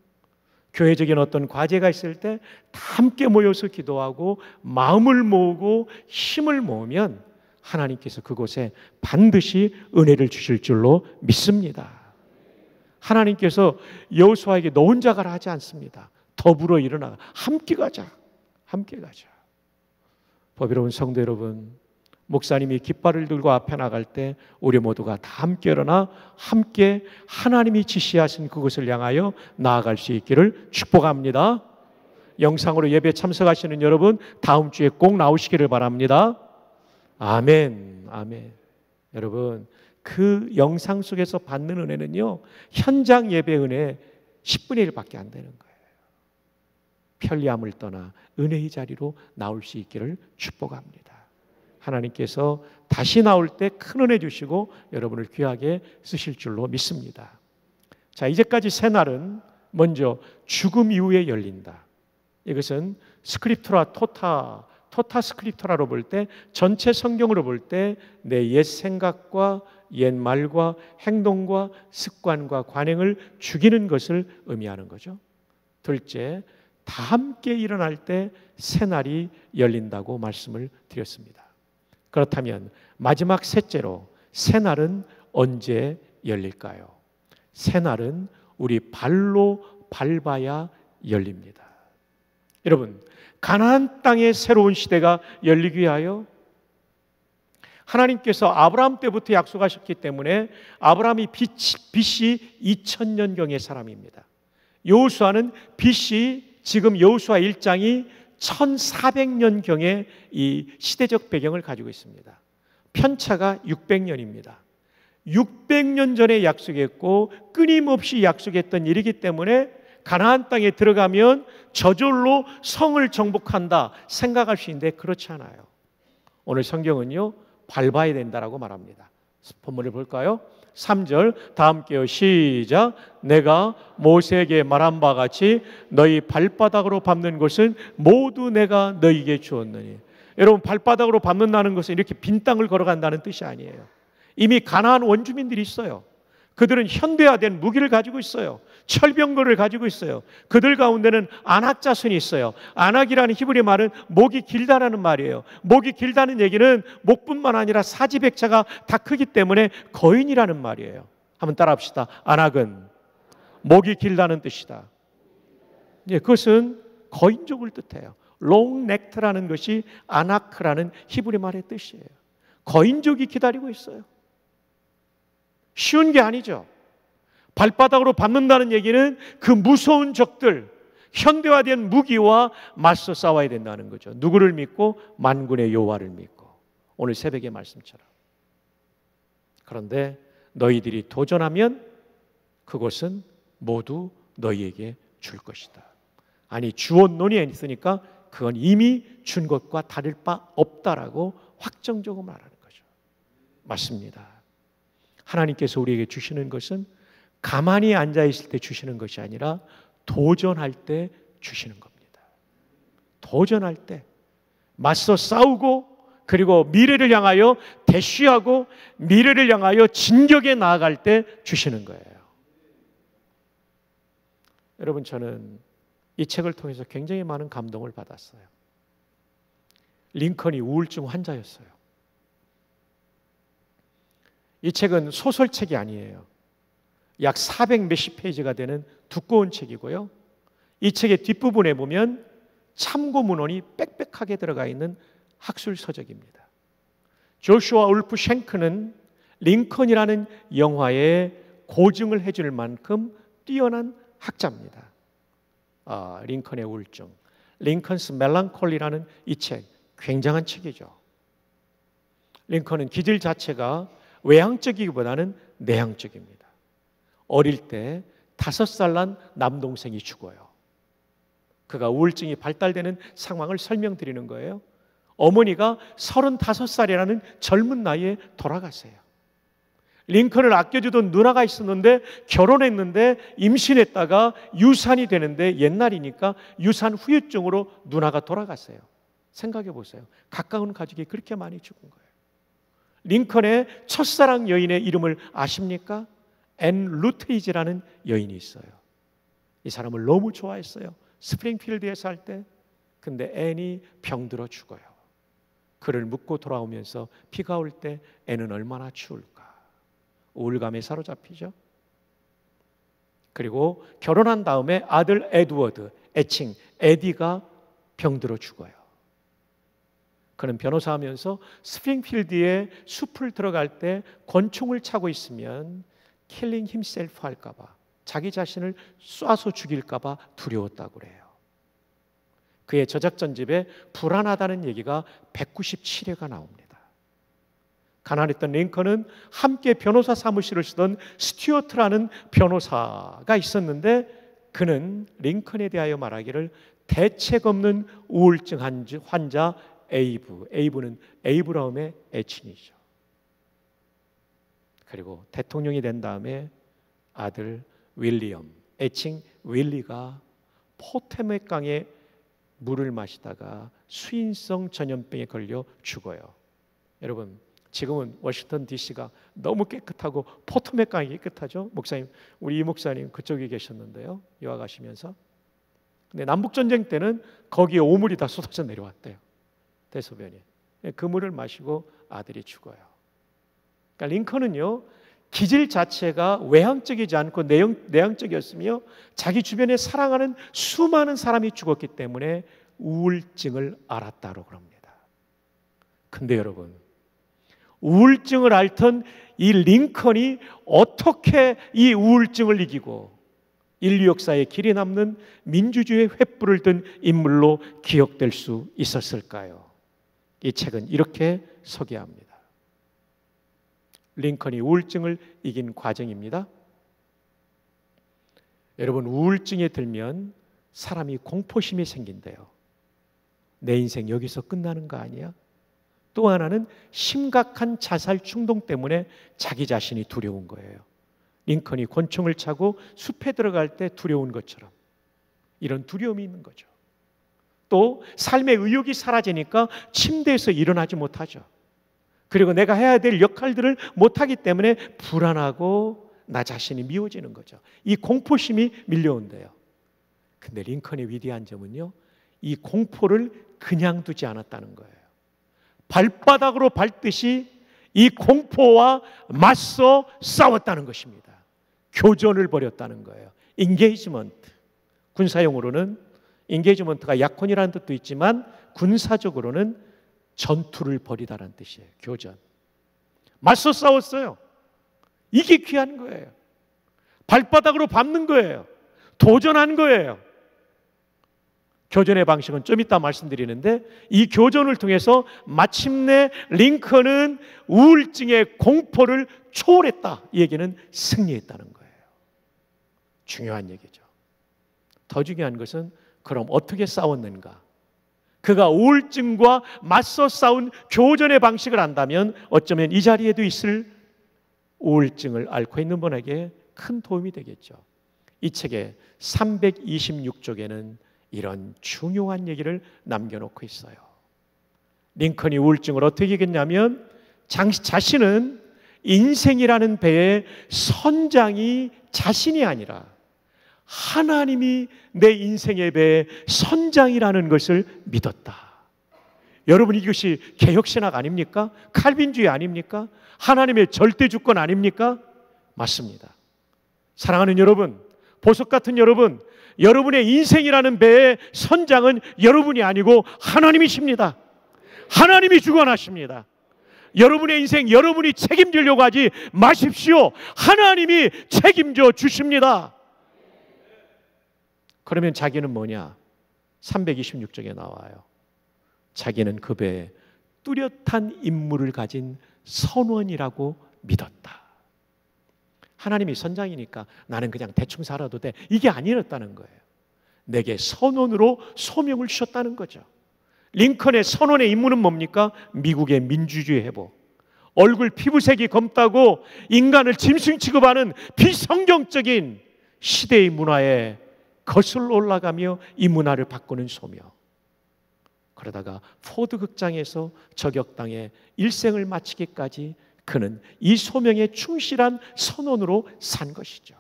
교회적인 어떤 과제가 있을 때 다 함께 모여서 기도하고 마음을 모으고 힘을 모으면 하나님께서 그곳에 반드시 은혜를 주실 줄로 믿습니다. 하나님께서 여호수아에게 너 혼자 가라 하지 않습니다. 더불어 일어나 함께 가자. 함께 가자. 법이로운 성도 여러분, 목사님이 깃발을 들고 앞에 나갈 때 우리 모두가 다 함께 일어나 함께 하나님이 지시하신 그곳을 향하여 나아갈 수 있기를 축복합니다. 영상으로 예배 참석하시는 여러분, 다음 주에 꼭 나오시기를 바랍니다. 아멘, 아멘. 여러분, 그 영상 속에서 받는 은혜는요, 현장 예배 은혜 10분의 1밖에 안 되는 거예요. 편리함을 떠나 은혜의 자리로 나올 수 있기를 축복합니다. 하나님께서 다시 나올 때 큰 은혜 주시고 여러분을 귀하게 쓰실 줄로 믿습니다. 자, 이제까지 새 날은 먼저 죽음 이후에 열린다. 이것은 스크립투라 토타 스크립투라로 볼 때, 전체 성경으로 볼 때 내 옛 생각과 옛 말과 행동과 습관과 관행을 죽이는 것을 의미하는 거죠. 둘째, 다 함께 일어날 때 새날이 열린다고 말씀을 드렸습니다. 그렇다면 마지막 셋째로 새날은 언제 열릴까요? 새날은 우리 발로 밟아야 열립니다. 여러분, 가나안 땅의 새로운 시대가 열리기 위하여 하나님께서 아브라함 때부터 약속하셨기 때문에 아브라함이 BC 2000년경의 사람입니다. 여호수아는 BC 지금 여호수아 1장이 1400년경의 이 시대적 배경을 가지고 있습니다. 편차가 600년입니다. 600년 전에 약속했고 끊임없이 약속했던 일이기 때문에 가나안 땅에 들어가면 저절로 성을 정복한다 생각할 수 있는데 그렇지 않아요. 오늘 성경은요, 밟아야 된다라고 말합니다. 본문을 볼까요? 3절 다 함께요. 시작. 내가 모세에게 말한 바 같이 너희 발바닥으로 밟는 것은 모두 내가 너희에게 주었느니. 여러분, 발바닥으로 밟는다는 것은 이렇게 빈 땅을 걸어간다는 뜻이 아니에요. 이미 가나안 원주민들이 있어요. 그들은 현대화된 무기를 가지고 있어요. 철병거를 가지고 있어요. 그들 가운데는 안악 자손이 있어요. 안악이라는 히브리 말은 목이 길다라는 말이에요. 목이 길다는 얘기는 목뿐만 아니라 사지백차가 다 크기 때문에 거인이라는 말이에요. 한번 따라합시다. 안악은 목이 길다는 뜻이다. 예, 그것은 거인족을 뜻해요. 롱넥트라는 것이 아나크라는 히브리 말의 뜻이에요. 거인족이 기다리고 있어요. 쉬운 게 아니죠. 발바닥으로 밟는다는 얘기는 그 무서운 적들, 현대화된 무기와 맞서 싸워야 된다는 거죠. 누구를 믿고? 만군의 여호와를 믿고. 오늘 새벽의 말씀처럼. 그런데 너희들이 도전하면 그것은 모두 너희에게 줄 것이다. 아니, 주었노니 했으니까 그건 이미 준 것과 다를 바 없다라고 확정적으로 말하는 거죠. 맞습니다. 하나님께서 우리에게 주시는 것은 가만히 앉아있을 때 주시는 것이 아니라 도전할 때 주시는 겁니다. 도전할 때 맞서 싸우고, 그리고 미래를 향하여 대쉬하고 미래를 향하여 진격에 나아갈 때 주시는 거예요. 여러분, 저는 이 책을 통해서 굉장히 많은 감동을 받았어요. 링컨이 우울증 환자였어요. 이 책은 소설책이 아니에요. 약 400 몇십 페이지가 되는 두꺼운 책이고요. 이 책의 뒷부분에 보면 참고 문헌이 빽빽하게 들어가 있는 학술 서적입니다. 조슈아 울프 쉔크는 링컨이라는 영화에 고증을 해줄 만큼 뛰어난 학자입니다. 링컨의 우울증, 링컨스 멜랑콜리라는 이 책, 굉장한 책이죠. 링컨은 기질 자체가 외향적이기보다는 내향적입니다. 어릴 때 5살 난 남동생이 죽어요. 그가 우울증이 발달되는 상황을 설명드리는 거예요. 어머니가 35살이라는 젊은 나이에 돌아가세요. 링컨을 아껴주던 누나가 있었는데 결혼했는데 임신했다가 유산이 되는데 옛날이니까 유산 후유증으로 누나가 돌아갔어요. 생각해 보세요. 가까운 가족이 그렇게 많이 죽은 거예요. 링컨의 첫사랑 여인의 이름을 아십니까? 앤 루트리지라는 여인이 있어요. 이 사람을 너무 좋아했어요. 스프링필드에 살 때. 근데 앤이 병들어 죽어요. 그를 묻고 돌아오면서 비가 올 때 앤은 얼마나 추울까. 우울감에 사로잡히죠. 그리고 결혼한 다음에 아들 에드워드, 애칭 에디가 병들어 죽어요. 그는 변호사하면서 스프링필드의 숲을 들어갈 때 권총을 차고 있으면 킬링 힘셀프 할까 봐, 자기 자신을 쏴서 죽일까 봐 두려웠다고 그래요. 그의 저작전집에 불안하다는 얘기가 197회가 나옵니다. 가난했던 링컨은 함께 변호사 사무실을 쓰던 스튜어트라는 변호사가 있었는데 그는 링컨에 대하여 말하기를 대책 없는 우울증 환자 에이브는 에이브라움의 애칭이죠. 그리고 대통령이 된 다음에 아들 윌리엄, 애칭 윌리가 포테맥강에 물을 마시다가 수인성 전염병에 걸려 죽어요. 여러분, 지금은 워싱턴 DC가 너무 깨끗하고 포토맥강이 깨끗하죠. 목사님, 우리 이 목사님 그쪽에 계셨는데요, 유학 가시면서. 근데 남북전쟁 때는 거기에 오물이 다 쏟아져 내려왔대요. 대소변이. 그 물을 마시고 아들이 죽어요. 그러니까 링컨은요, 기질 자체가 외향적이지 않고 내향적이었으며 자기 주변에 사랑하는 수많은 사람이 죽었기 때문에 우울증을 앓았다고 그럽니다. 근데 여러분, 우울증을 앓던 이 링컨이 어떻게 이 우울증을 이기고 인류 역사에 길이 남는 민주주의의 횃불을 든 인물로 기억될 수 있었을까요? 이 책은 이렇게 소개합니다. 링컨이 우울증을 이긴 과정입니다. 여러분, 우울증에 들면 사람이 공포심이 생긴대요. 내 인생 여기서 끝나는 거 아니야? 또 하나는 심각한 자살 충동 때문에 자기 자신이 두려운 거예요. 링컨이 권총을 차고 숲에 들어갈 때 두려운 것처럼 이런 두려움이 있는 거죠. 또 삶의 의욕이 사라지니까 침대에서 일어나지 못하죠. 그리고 내가 해야 될 역할들을 못하기 때문에 불안하고 나 자신이 미워지는 거죠. 이 공포심이 밀려온대요. 근데 링컨의 위대한 점은요, 이 공포를 그냥 두지 않았다는 거예요. 발바닥으로 밟듯이 이 공포와 맞서 싸웠다는 것입니다. 교전을 벌였다는 거예요. 인게이지먼트. 군사용어로는 인게이지먼트가 약혼이라는 뜻도 있지만 군사적으로는 전투를 벌이다라는 뜻이에요. 교전. 맞서 싸웠어요. 이게 귀한 거예요. 발바닥으로 밟는 거예요. 도전한 거예요. 교전의 방식은 좀 이따 말씀드리는데, 이 교전을 통해서 마침내 링컨은 우울증의 공포를 초월했다. 이 얘기는 승리했다는 거예요. 중요한 얘기죠. 더 중요한 것은 그럼 어떻게 싸웠는가? 그가 우울증과 맞서 싸운 교전의 방식을 안다면 어쩌면 이 자리에도 있을 우울증을 앓고 있는 분에게 큰 도움이 되겠죠. 이 책의 326쪽에는 이런 중요한 얘기를 남겨놓고 있어요. 링컨이 우울증을 어떻게 이겼냐면 자신은 인생이라는 배의 선장이 자신이 아니라 하나님이 내 인생의 배의 선장이라는 것을 믿었다. 여러분, 이것이 개혁신학 아닙니까? 칼빈주의 아닙니까? 하나님의 절대주권 아닙니까? 맞습니다. 사랑하는 여러분, 보석 같은 여러분, 여러분의 인생이라는 배의 선장은 여러분이 아니고 하나님이십니다. 하나님이 주관하십니다. 여러분의 인생 여러분이 책임지려고 하지 마십시오. 하나님이 책임져 주십니다. 그러면 자기는 뭐냐? 326쪽에 나와요. 자기는 그 배에 뚜렷한 임무를 가진 선원이라고 믿었다. 하나님이 선장이니까 나는 그냥 대충 살아도 돼. 이게 아니었다는 거예요. 내게 선원으로 소명을 주셨다는 거죠. 링컨의 선원의 임무는 뭡니까? 미국의 민주주의 회복. 얼굴 피부색이 검다고 인간을 짐승 취급하는 비성경적인 시대의 문화에 거슬러 올라가며 이 문화를 바꾸는 소명. 그러다가 포드 극장에서 저격당해 일생을 마치기까지 그는 이 소명에 충실한 선원으로 산 것이죠.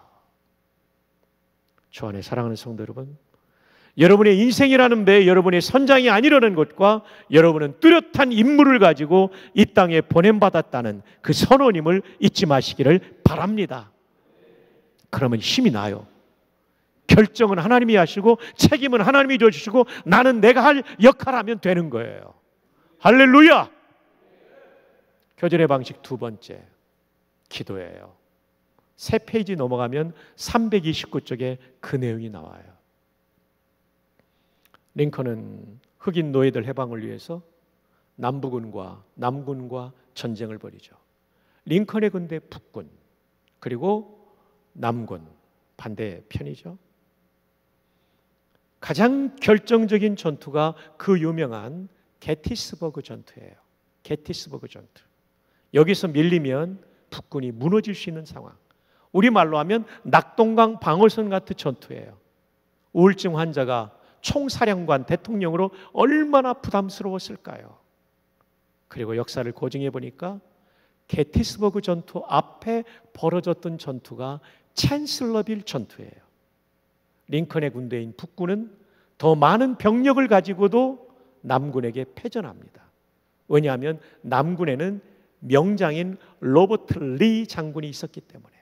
주 안에 사랑하는 성도 여러분, 여러분의 인생이라는 배에 여러분의 선장이 아니라는 것과 여러분은 뚜렷한 임무를 가지고 이 땅에 보냄받았다는 그 선원임을 잊지 마시기를 바랍니다. 그러면 힘이 나요. 결정은 하나님이 하시고 책임은 하나님이 져주시고 나는 내가 할 역할을 하면 되는 거예요. 할렐루야! 교전의 방식 두 번째, 기도예요. 3페이지 넘어가면 329쪽에 그 내용이 나와요. 링컨은 흑인 노예들 해방을 위해서 남부군과 남군과 전쟁을 벌이죠. 링컨의 군대 북군, 그리고 남군 반대편이죠. 가장 결정적인 전투가 그 유명한 게티스버그 전투예요. 게티스버그 전투. 여기서 밀리면 북군이 무너질 수 있는 상황. 우리말로 하면 낙동강 방어선 같은 전투예요. 우울증 환자가 총사령관 대통령으로 얼마나 부담스러웠을까요? 그리고 역사를 고증해 보니까 게티스버그 전투 앞에 벌어졌던 전투가 챈슬러빌 전투예요. 링컨의 군대인 북군은 더 많은 병력을 가지고도 남군에게 패전합니다. 왜냐하면 남군에는 명장인 로버트 리 장군이 있었기 때문에.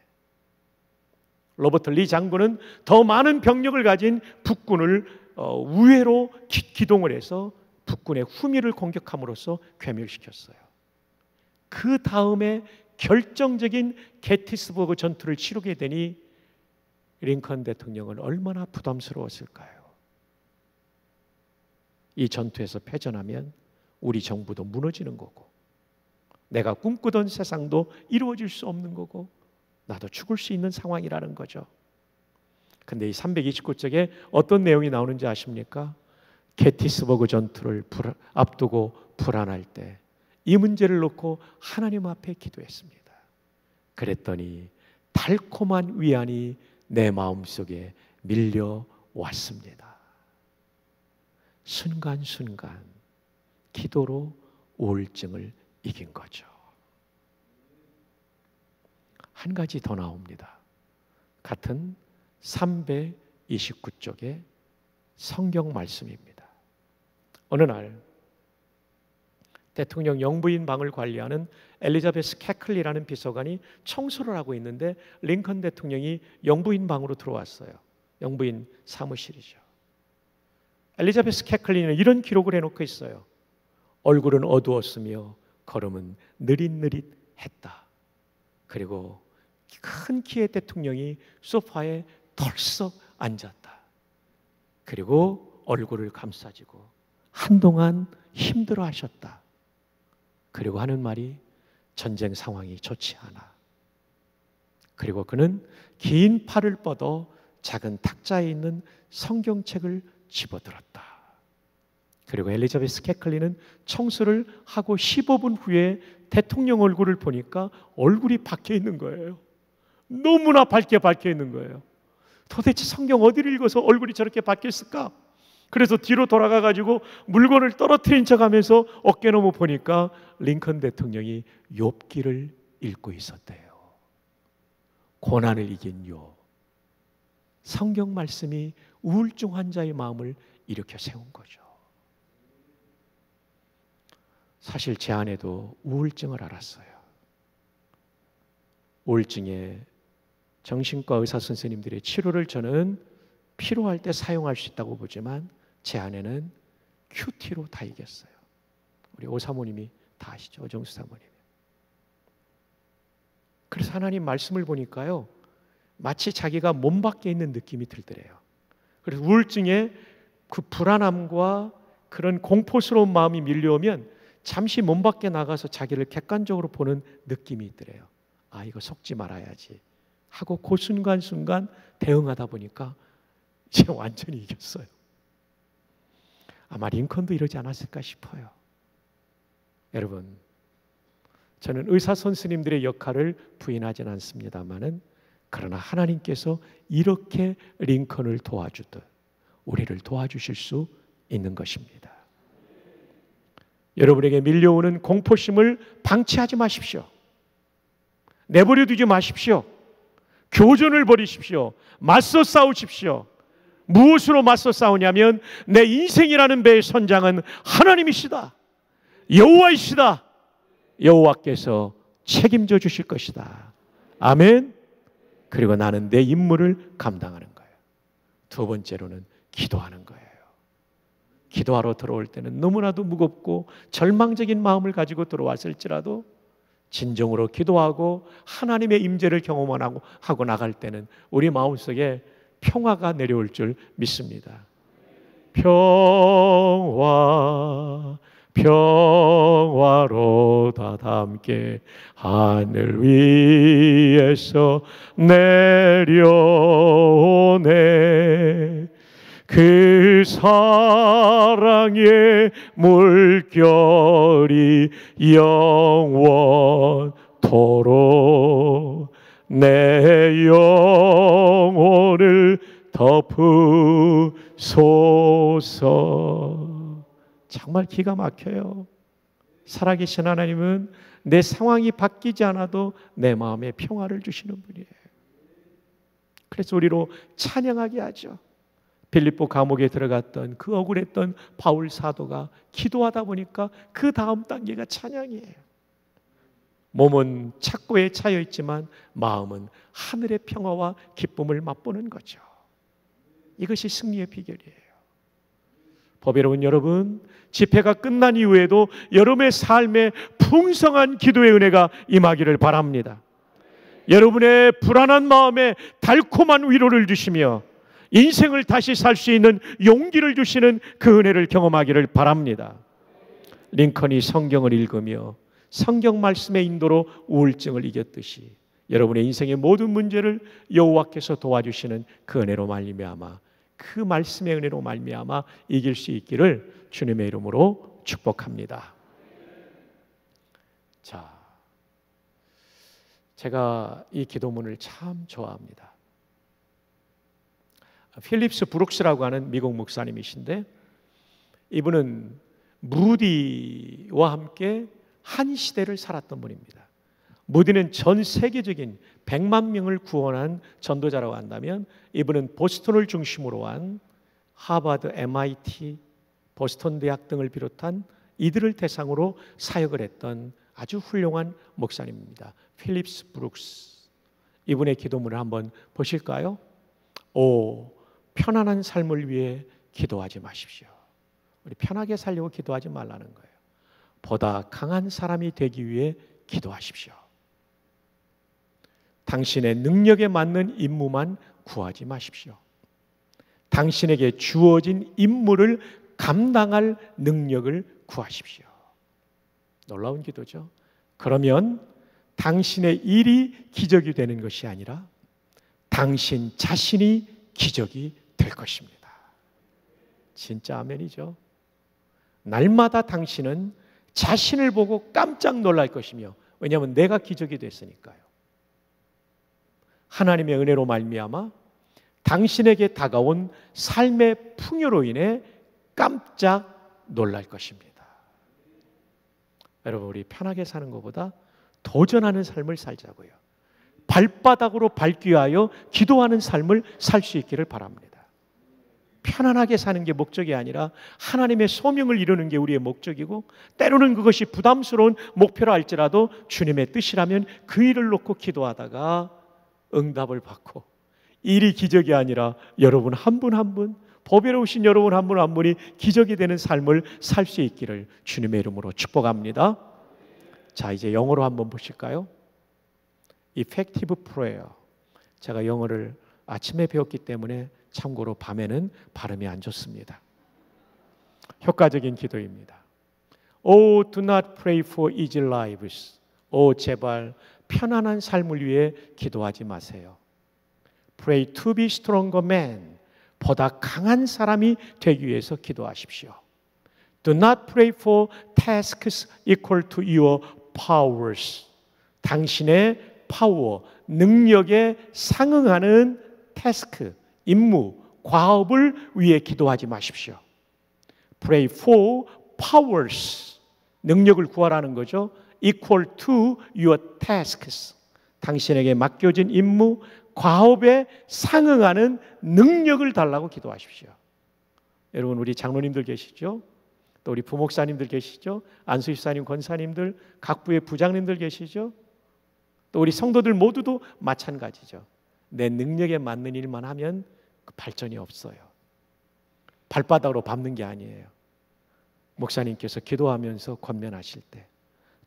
로버트 리 장군은 더 많은 병력을 가진 북군을 우회로 기동을 해서 북군의 후미를 공격함으로써 괴멸시켰어요. 그 다음에 결정적인 게티스버그 전투를 치르게 되니 링컨 대통령은 얼마나 부담스러웠을까요? 이 전투에서 패전하면 우리 정부도 무너지는 거고 내가 꿈꾸던 세상도 이루어질 수 없는 거고 나도 죽을 수 있는 상황이라는 거죠. 근데 이 329쪽에 어떤 내용이 나오는지 아십니까? 게티스버그 전투를 앞두고 불안할 때 이 문제를 놓고 하나님 앞에 기도했습니다. 그랬더니 달콤한 위안이 내 마음속에 밀려왔습니다. 순간순간 기도로 우울증을 이긴 거죠. 한 가지 더 나옵니다. 같은 329쪽의 성경 말씀입니다. 어느 날 대통령 영부인 방을 관리하는 엘리자베스 캐클리라는 비서관이 청소를 하고 있는데 링컨 대통령이 영부인 방으로 들어왔어요. 영부인 사무실이죠. 엘리자베스 캐클리는 이런 기록을 해놓고 있어요. 얼굴은 어두웠으며 걸음은 느릿느릿했다. 그리고 큰 키의 대통령이 소파에 덜썩 앉았다. 그리고 얼굴을 감싸지고 한동안 힘들어하셨다. 그리고 하는 말이 전쟁 상황이 좋지 않아. 그리고 그는 긴 팔을 뻗어 작은 탁자에 있는 성경책을 집어들었다. 그리고 엘리자베스 캐클리는 청소를 하고 15분 후에 대통령 얼굴을 보니까 얼굴이 박혀 있는 거예요. 너무나 밝게 박혀 있는 거예요. 도대체 성경 어디를 읽어서 얼굴이 저렇게 박혀 있을까? 그래서 뒤로 돌아가 가지고 물건을 떨어뜨린 척하면서 어깨 너머 보니까 링컨 대통령이 욥기를 읽고 있었대요. 고난을 이긴 욥. 성경 말씀이 우울증 환자의 마음을 일으켜 세운 거죠. 사실 제 아내도 우울증을 앓았어요. 우울증에 정신과 의사 선생님들의 치료를 저는 필요할 때 사용할 수 있다고 보지만 제 아내는 큐티로 다 이겼어요. 우리 오 사모님이 다 아시죠? 오정수 사모님. 그래서 하나님 말씀을 보니까요, 마치 자기가 몸 밖에 있는 느낌이 들더래요. 그래서 우울증에 그 불안함과 그런 공포스러운 마음이 밀려오면 잠시 몸 밖에 나가서 자기를 객관적으로 보는 느낌이 있더래요. 아, 이거 속지 말아야지 하고 그 순간순간 대응하다 보니까 이제 완전히 이겼어요. 아마 링컨도 이러지 않았을까 싶어요. 여러분, 저는 의사 선생님들의 역할을 부인하지는 않습니다만은 그러나 하나님께서 이렇게 링컨을 도와주듯 우리를 도와주실 수 있는 것입니다. 여러분에게 밀려오는 공포심을 방치하지 마십시오. 내버려 두지 마십시오. 교전을 벌이십시오. 맞서 싸우십시오. 무엇으로 맞서 싸우냐면 내 인생이라는 배의 선장은 하나님이시다. 여호와이시다. 여호와께서 책임져 주실 것이다. 아멘. 그리고 나는 내 임무를 감당하는 거예요. 두 번째로는 기도하는 거예요. 기도하러 들어올 때는 너무나도 무겁고 절망적인 마음을 가지고 들어왔을지라도 진정으로 기도하고 하나님의 임재를 경험하고 나갈 때는 우리 마음속에 평화가 내려올 줄 믿습니다. 평화로다 함께 하늘 위에서 내려오네. 그 사랑의 물결이 영원토록 내 영혼을 덮으소서. 정말 기가 막혀요. 살아계신 하나님은 내 상황이 바뀌지 않아도 내 마음에 평화를 주시는 분이에요. 그래서 우리로 찬양하게 하죠. 빌립보 감옥에 들어갔던 그 억울했던 바울 사도가 기도하다 보니까 그 다음 단계가 찬양이에요. 몸은 착고에 차여 있지만 마음은 하늘의 평화와 기쁨을 맛보는 거죠. 이것이 승리의 비결이에요. 보배로운 여러분, 집회가 끝난 이후에도 여러분의 삶에 풍성한 기도의 은혜가 임하기를 바랍니다. 여러분의 불안한 마음에 달콤한 위로를 주시며 인생을 다시 살 수 있는 용기를 주시는 그 은혜를 경험하기를 바랍니다. 링컨이 성경을 읽으며 성경 말씀의 인도로 우울증을 이겼듯이 여러분의 인생의 모든 문제를 여호와께서 도와주시는 그 은혜로 말미암아, 그 말씀의 은혜로 말미암아 이길 수 있기를 주님의 이름으로 축복합니다. 자, 제가 이 기도문을 참 좋아합니다. 필립스 브룩스라고 하는 미국 목사님이신데 이분은 무디와 함께 한 시대를 살았던 분입니다. 무디는 전 세계적인 100만 명을 구원한 전도자라고 한다면 이분은 보스턴을 중심으로 한 하버드, MIT, 보스턴 대학 등을 비롯한 이들을 대상으로 사역을 했던 아주 훌륭한 목사님입니다. 필립스 브룩스. 이분의 기도문을 한번 보실까요? 오, 편안한 삶을 위해 기도하지 마십시오. 우리 편하게 살려고 기도하지 말라는 거예요. 보다 강한 사람이 되기 위해 기도하십시오. 당신의 능력에 맞는 임무만 구하지 마십시오. 당신에게 주어진 임무를 감당할 능력을 구하십시오. 놀라운 기도죠. 그러면 당신의 일이 기적이 되는 것이 아니라 당신 자신이 기적이 될 것입니다. 진짜 아멘이죠. 날마다 당신은 자신을 보고 깜짝 놀랄 것이며, 왜냐하면 내가 기적이 됐으니까요. 하나님의 은혜로 말미암아 당신에게 다가온 삶의 풍요로 인해 깜짝 놀랄 것입니다. 여러분, 우리 편하게 사는 것보다 도전하는 삶을 살자고요. 발바닥으로 밟기 위하여 기도하는 삶을 살 수 있기를 바랍니다. 편안하게 사는 게 목적이 아니라 하나님의 소명을 이루는 게 우리의 목적이고, 때로는 그것이 부담스러운 목표라 할지라도 주님의 뜻이라면 그 일을 놓고 기도하다가 응답을 받고, 일이 기적이 아니라 여러분 한 분 한 분, 보배로우신 여러분 한 분 한 분이 기적이 되는 삶을 살 수 있기를 주님의 이름으로 축복합니다. 자, 이제 영어로 한번 보실까요? Effective prayer. 제가 영어를 아침에 배웠기 때문에 참고로 밤에는 발음이 안 좋습니다. 효과적인 기도입니다. Oh, do not pray for easy lives. 제발 편안한 삶을 위해 기도하지 마세요. Pray to be stronger man. 보다 강한 사람이 되기 위해서 기도하십시오. Do not pray for tasks equal to your powers. 당신의 파워, 능력에 상응하는 태스크, 임무, 과업을 위해 기도하지 마십시오. Pray for powers. 능력을 구하라는 거죠. Equal to your tasks. 당신에게 맡겨진 임무, 과업에 상응하는 능력을 달라고 기도하십시오. 여러분, 우리 장로님들 계시죠? 또 우리 부목사님들 계시죠? 안수집사님, 권사님들, 각 부의 부장님들 계시죠? 또 우리 성도들 모두도 마찬가지죠. 내 능력에 맞는 일만 하면 그 발전이 없어요. 발바닥으로 밟는 게 아니에요. 목사님께서 기도하면서 권면하실 때,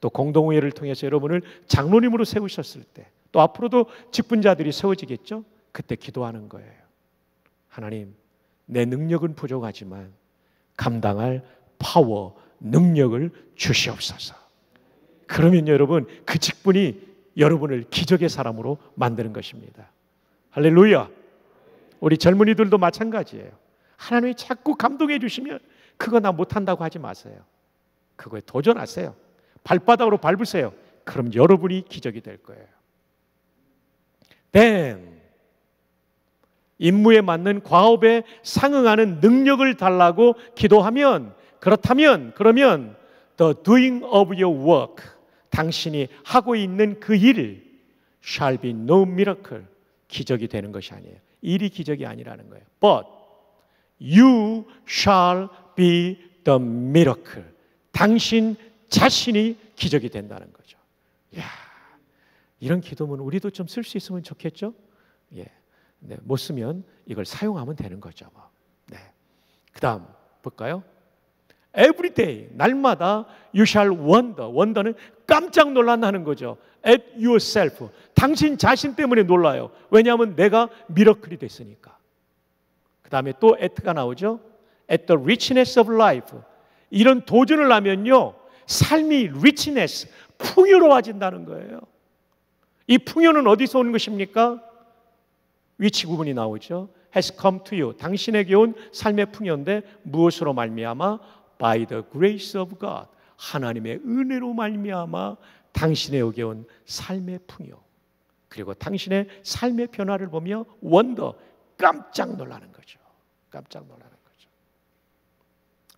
또 공동회의를 통해서 여러분을 장로님으로 세우셨을 때, 또 앞으로도 직분자들이 세워지겠죠? 그때 기도하는 거예요. 하나님, 내 능력은 부족하지만 감당할 파워, 능력을 주시옵소서. 그러면 여러분, 그 직분이 여러분을 기적의 사람으로 만드는 것입니다. 할렐루야. 우리 젊은이들도 마찬가지예요. 하나님이 자꾸 감동해 주시면 그거 나 못한다고 하지 마세요. 그거에 도전하세요. 발바닥으로 밟으세요. 그럼 여러분이 기적이 될 거예요. Then 임무에 맞는 과업에 상응하는 능력을 달라고 기도하면, 그러면 the doing of your work, 당신이 하고 있는 그 일 shall be no miracle, 기적이 되는 것이 아니에요. 일이 기적이 아니라는 거예요. But you shall be the miracle, 당신 자신이 기적이 된다는 거죠. 이야, 이런 기도문 우리도 좀 쓸 수 있으면 좋겠죠? 예, 네, 못 쓰면 이걸 사용하면 되는 거죠. 뭐. 네. 그 다음 볼까요? Every day, 날마다 you shall wonder. wonder는 깜짝 놀란다는 거죠. At yourself. 당신 자신 때문에 놀라요. 왜냐하면 내가 미러클이 됐으니까. 그 다음에 또 at가 나오죠. At the richness of life. 이런 도전을 하면요, 삶이 richness, 풍요로워진다는 거예요. 이 풍요는 어디서 오는 것입니까? 위치 구분이 나오죠. Has come to you. 당신에게 온 삶의 풍요인데 무엇으로 말미암아? By the grace of God. 하나님의 은혜로 말미암아 당신에게 온 삶의 풍요, 그리고 당신의 삶의 변화를 보며 원더, 깜짝 놀라는 거죠. 깜짝 놀라는 거죠.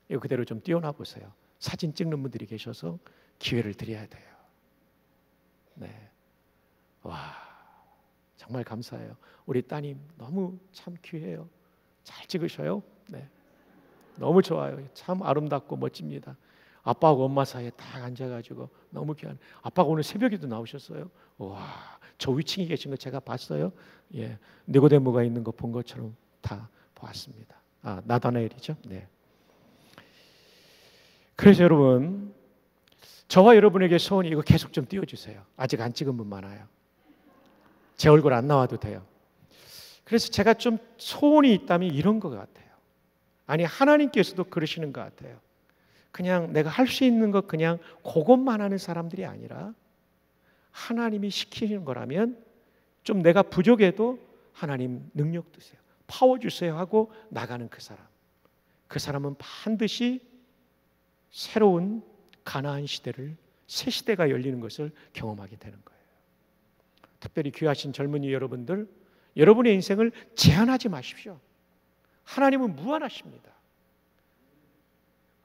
이거 그대로 좀 띄워놔 보세요. 사진 찍는 분들이 계셔서 기회를 드려야 돼요. 네. 와, 정말 감사해요. 우리 따님 너무 참 귀해요. 잘 찍으셔요. 네, 너무 좋아요. 참 아름답고 멋집니다. 아빠하고 엄마 사이에 딱 앉아가지고 너무 귀한. 아빠가 오늘 새벽에도 나오셨어요. 와, 저 위층에 계신 거 제가 봤어요. 예, 니고데모가 있는 거 본 것처럼 다 보았습니다. 아, 나다나엘이죠. 네. 그래서 여러분, 저와 여러분에게 소원이 이거 계속 좀 띄워주세요. 아직 안 찍은 분 많아요. 제 얼굴 안 나와도 돼요. 그래서 제가 좀 소원이 있다면 이런 것 같아요. 아니, 하나님께서도 그러시는 것 같아요. 그냥 내가 할 수 있는 것 그냥 그것만 하는 사람들이 아니라 하나님이 시키는 거라면 좀 내가 부족해도 하나님 능력 주세요, 파워 주세요 하고 나가는 그 사람. 그 사람은 반드시 새로운 가나안 시대를, 새 시대가 열리는 것을 경험하게 되는 거예요. 특별히 귀하신 젊은이 여러분들, 여러분의 인생을 제한하지 마십시오. 하나님은 무한하십니다.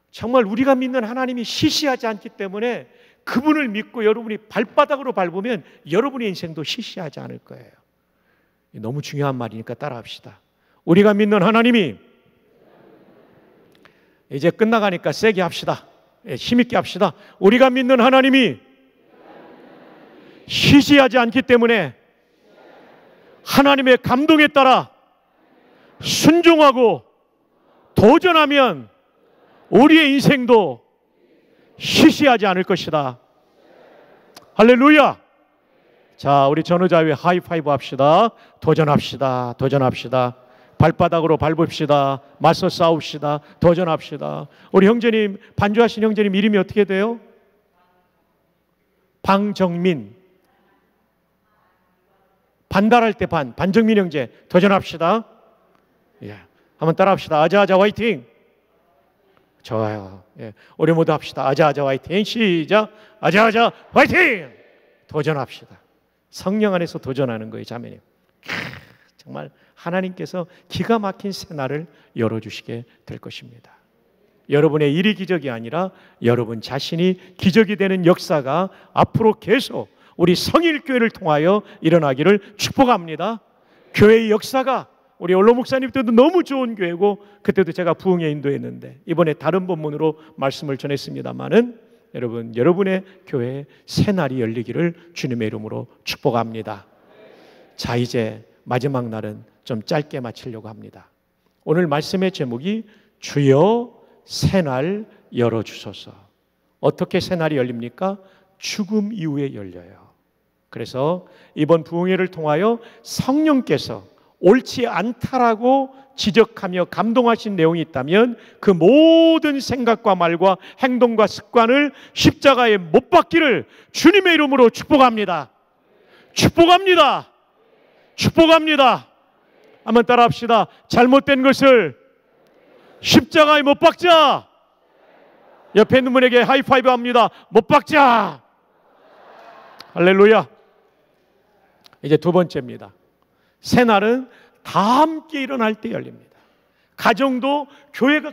정말 우리가 믿는 하나님이 시시하지 않기 때문에 그분을 믿고 여러분이 발바닥으로 밟으면 여러분의 인생도 시시하지 않을 거예요. 너무 중요한 말이니까 따라합시다. 우리가 믿는 하나님이, 이제 끝나가니까 세게 합시다. 힘있게 합시다. 우리가 믿는 하나님이 시시하지 않기 때문에 하나님의 감동에 따라 순종하고 도전하면 우리의 인생도 시시하지 않을 것이다. 할렐루야. 자, 우리 전우자회 하이파이브 합시다. 도전합시다. 도전합시다. 발바닥으로 밟읍시다. 맞서 싸웁시다. 도전합시다. 우리 형제님, 반주하신 형제님 이름이 어떻게 돼요? 방정민. 반달할 때 반정민 형제 도전합시다. 예, 한번 따라합시다. 아자아자 화이팅. 좋아요. 예, 우리 모두 합시다. 아자아자 화이팅. 시작. 아자아자 화이팅. 도전합시다. 성령 안에서 도전하는 거예요, 자매님. 정말 하나님께서 기가 막힌 새날을 열어주시게 될 것입니다. 여러분의 일이 기적이 아니라 여러분 자신이 기적이 되는 역사가 앞으로 계속 우리 성일교회를 통하여 일어나기를 축복합니다. 교회의 역사가, 우리 원로 목사님 때도 너무 좋은 교회고 그때도 제가 부흥에 인도했는데 이번에 다른 본문으로 말씀을 전했습니다마는 여러분, 여러분의 교회에 새날이 열리기를 주님의 이름으로 축복합니다. 자, 이제 마지막 날은 좀 짧게 마치려고 합니다. 오늘 말씀의 제목이 주여 새날 열어주소서. 어떻게 새날이 열립니까? 죽음 이후에 열려요. 그래서 이번 부흥회를 통하여 성령께서 옳지 않다라고 지적하며 감동하신 내용이 있다면 그 모든 생각과 말과 행동과 습관을 십자가에 못 박기를 주님의 이름으로 축복합니다. 축복합니다. 축복합니다. 한번 따라합시다. 잘못된 것을 십자가에 못 박자. 옆에 있는 분에게 하이파이브 합니다. 못 박자. 할렐루야. 이제 두 번째입니다. 새날은 다 함께 일어날 때 열립니다. 가정도, 교회가,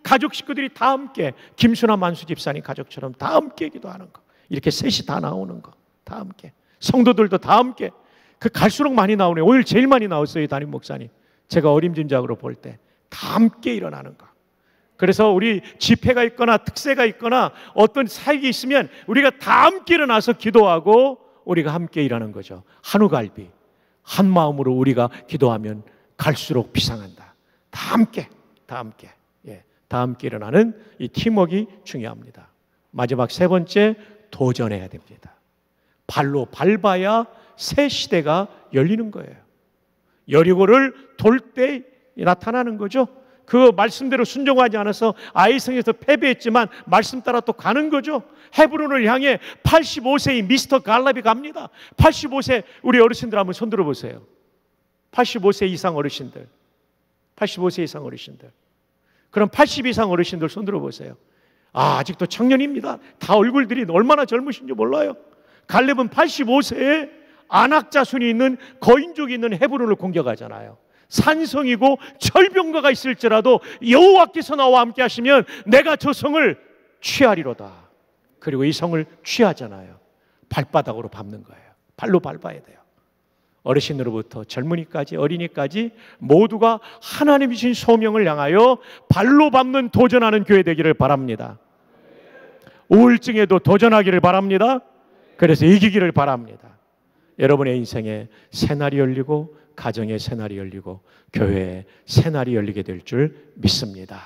가족 식구들이 다 함께, 김수나 만수 집사님 가족처럼 다 함께 기도하는 거, 이렇게 셋이 다 나오는 거, 다 함께, 성도들도 다 함께. 그 갈수록 많이 나오네요. 오늘 제일 많이 나왔어요, 담임 목사님. 제가 어림짐작으로 볼 때 다 함께 일어나는 거. 그래서 우리 집회가 있거나 특세가 있거나 어떤 사역이 있으면 우리가 다 함께 일어나서 기도하고 우리가 함께 일하는 거죠. 한우갈비, 한 마음으로 우리가 기도하면 갈수록 비상한다. 다 함께, 다 함께, 예, 다 함께 일어나는 이 팀워크가 중요합니다. 마지막 세 번째, 도전해야 됩니다. 발로 밟아야 새 시대가 열리는 거예요. 여리고를 돌 때 나타나는 거죠. 그 말씀대로 순종하지 않아서 아이성에서 패배했지만 말씀 따라 또 가는 거죠. 헤브론을 향해 85세의 미스터 갈랍이 갑니다. 85세 우리 어르신들 한번 손 들어보세요. 85세 이상 어르신들, 85세 이상 어르신들. 그럼 80 이상 어르신들 손 들어보세요. 아, 아직도 청년입니다. 다 얼굴들이 얼마나 젊으신지 몰라요. 갈렙은 85세에 안악자손이 있는 거인족이 있는 헤브론을 공격하잖아요. 산성이고 철병가가 있을지라도 여호와께서 나와 함께 하시면 내가 저 성을 취하리로다. 그리고 이 성을 취하잖아요. 발바닥으로 밟는 거예요. 발로 밟아야 돼요. 어르신으로부터 젊은이까지 어린이까지 모두가 하나님이 주신 소명을 향하여 발로 밟는 도전하는 교회 되기를 바랍니다. 우울증에도 도전하기를 바랍니다. 그래서 이기기를 바랍니다. 여러분의 인생에 새날이 열리고 가정의 새날이 열리고 교회의 새날이 열리게 될 줄 믿습니다.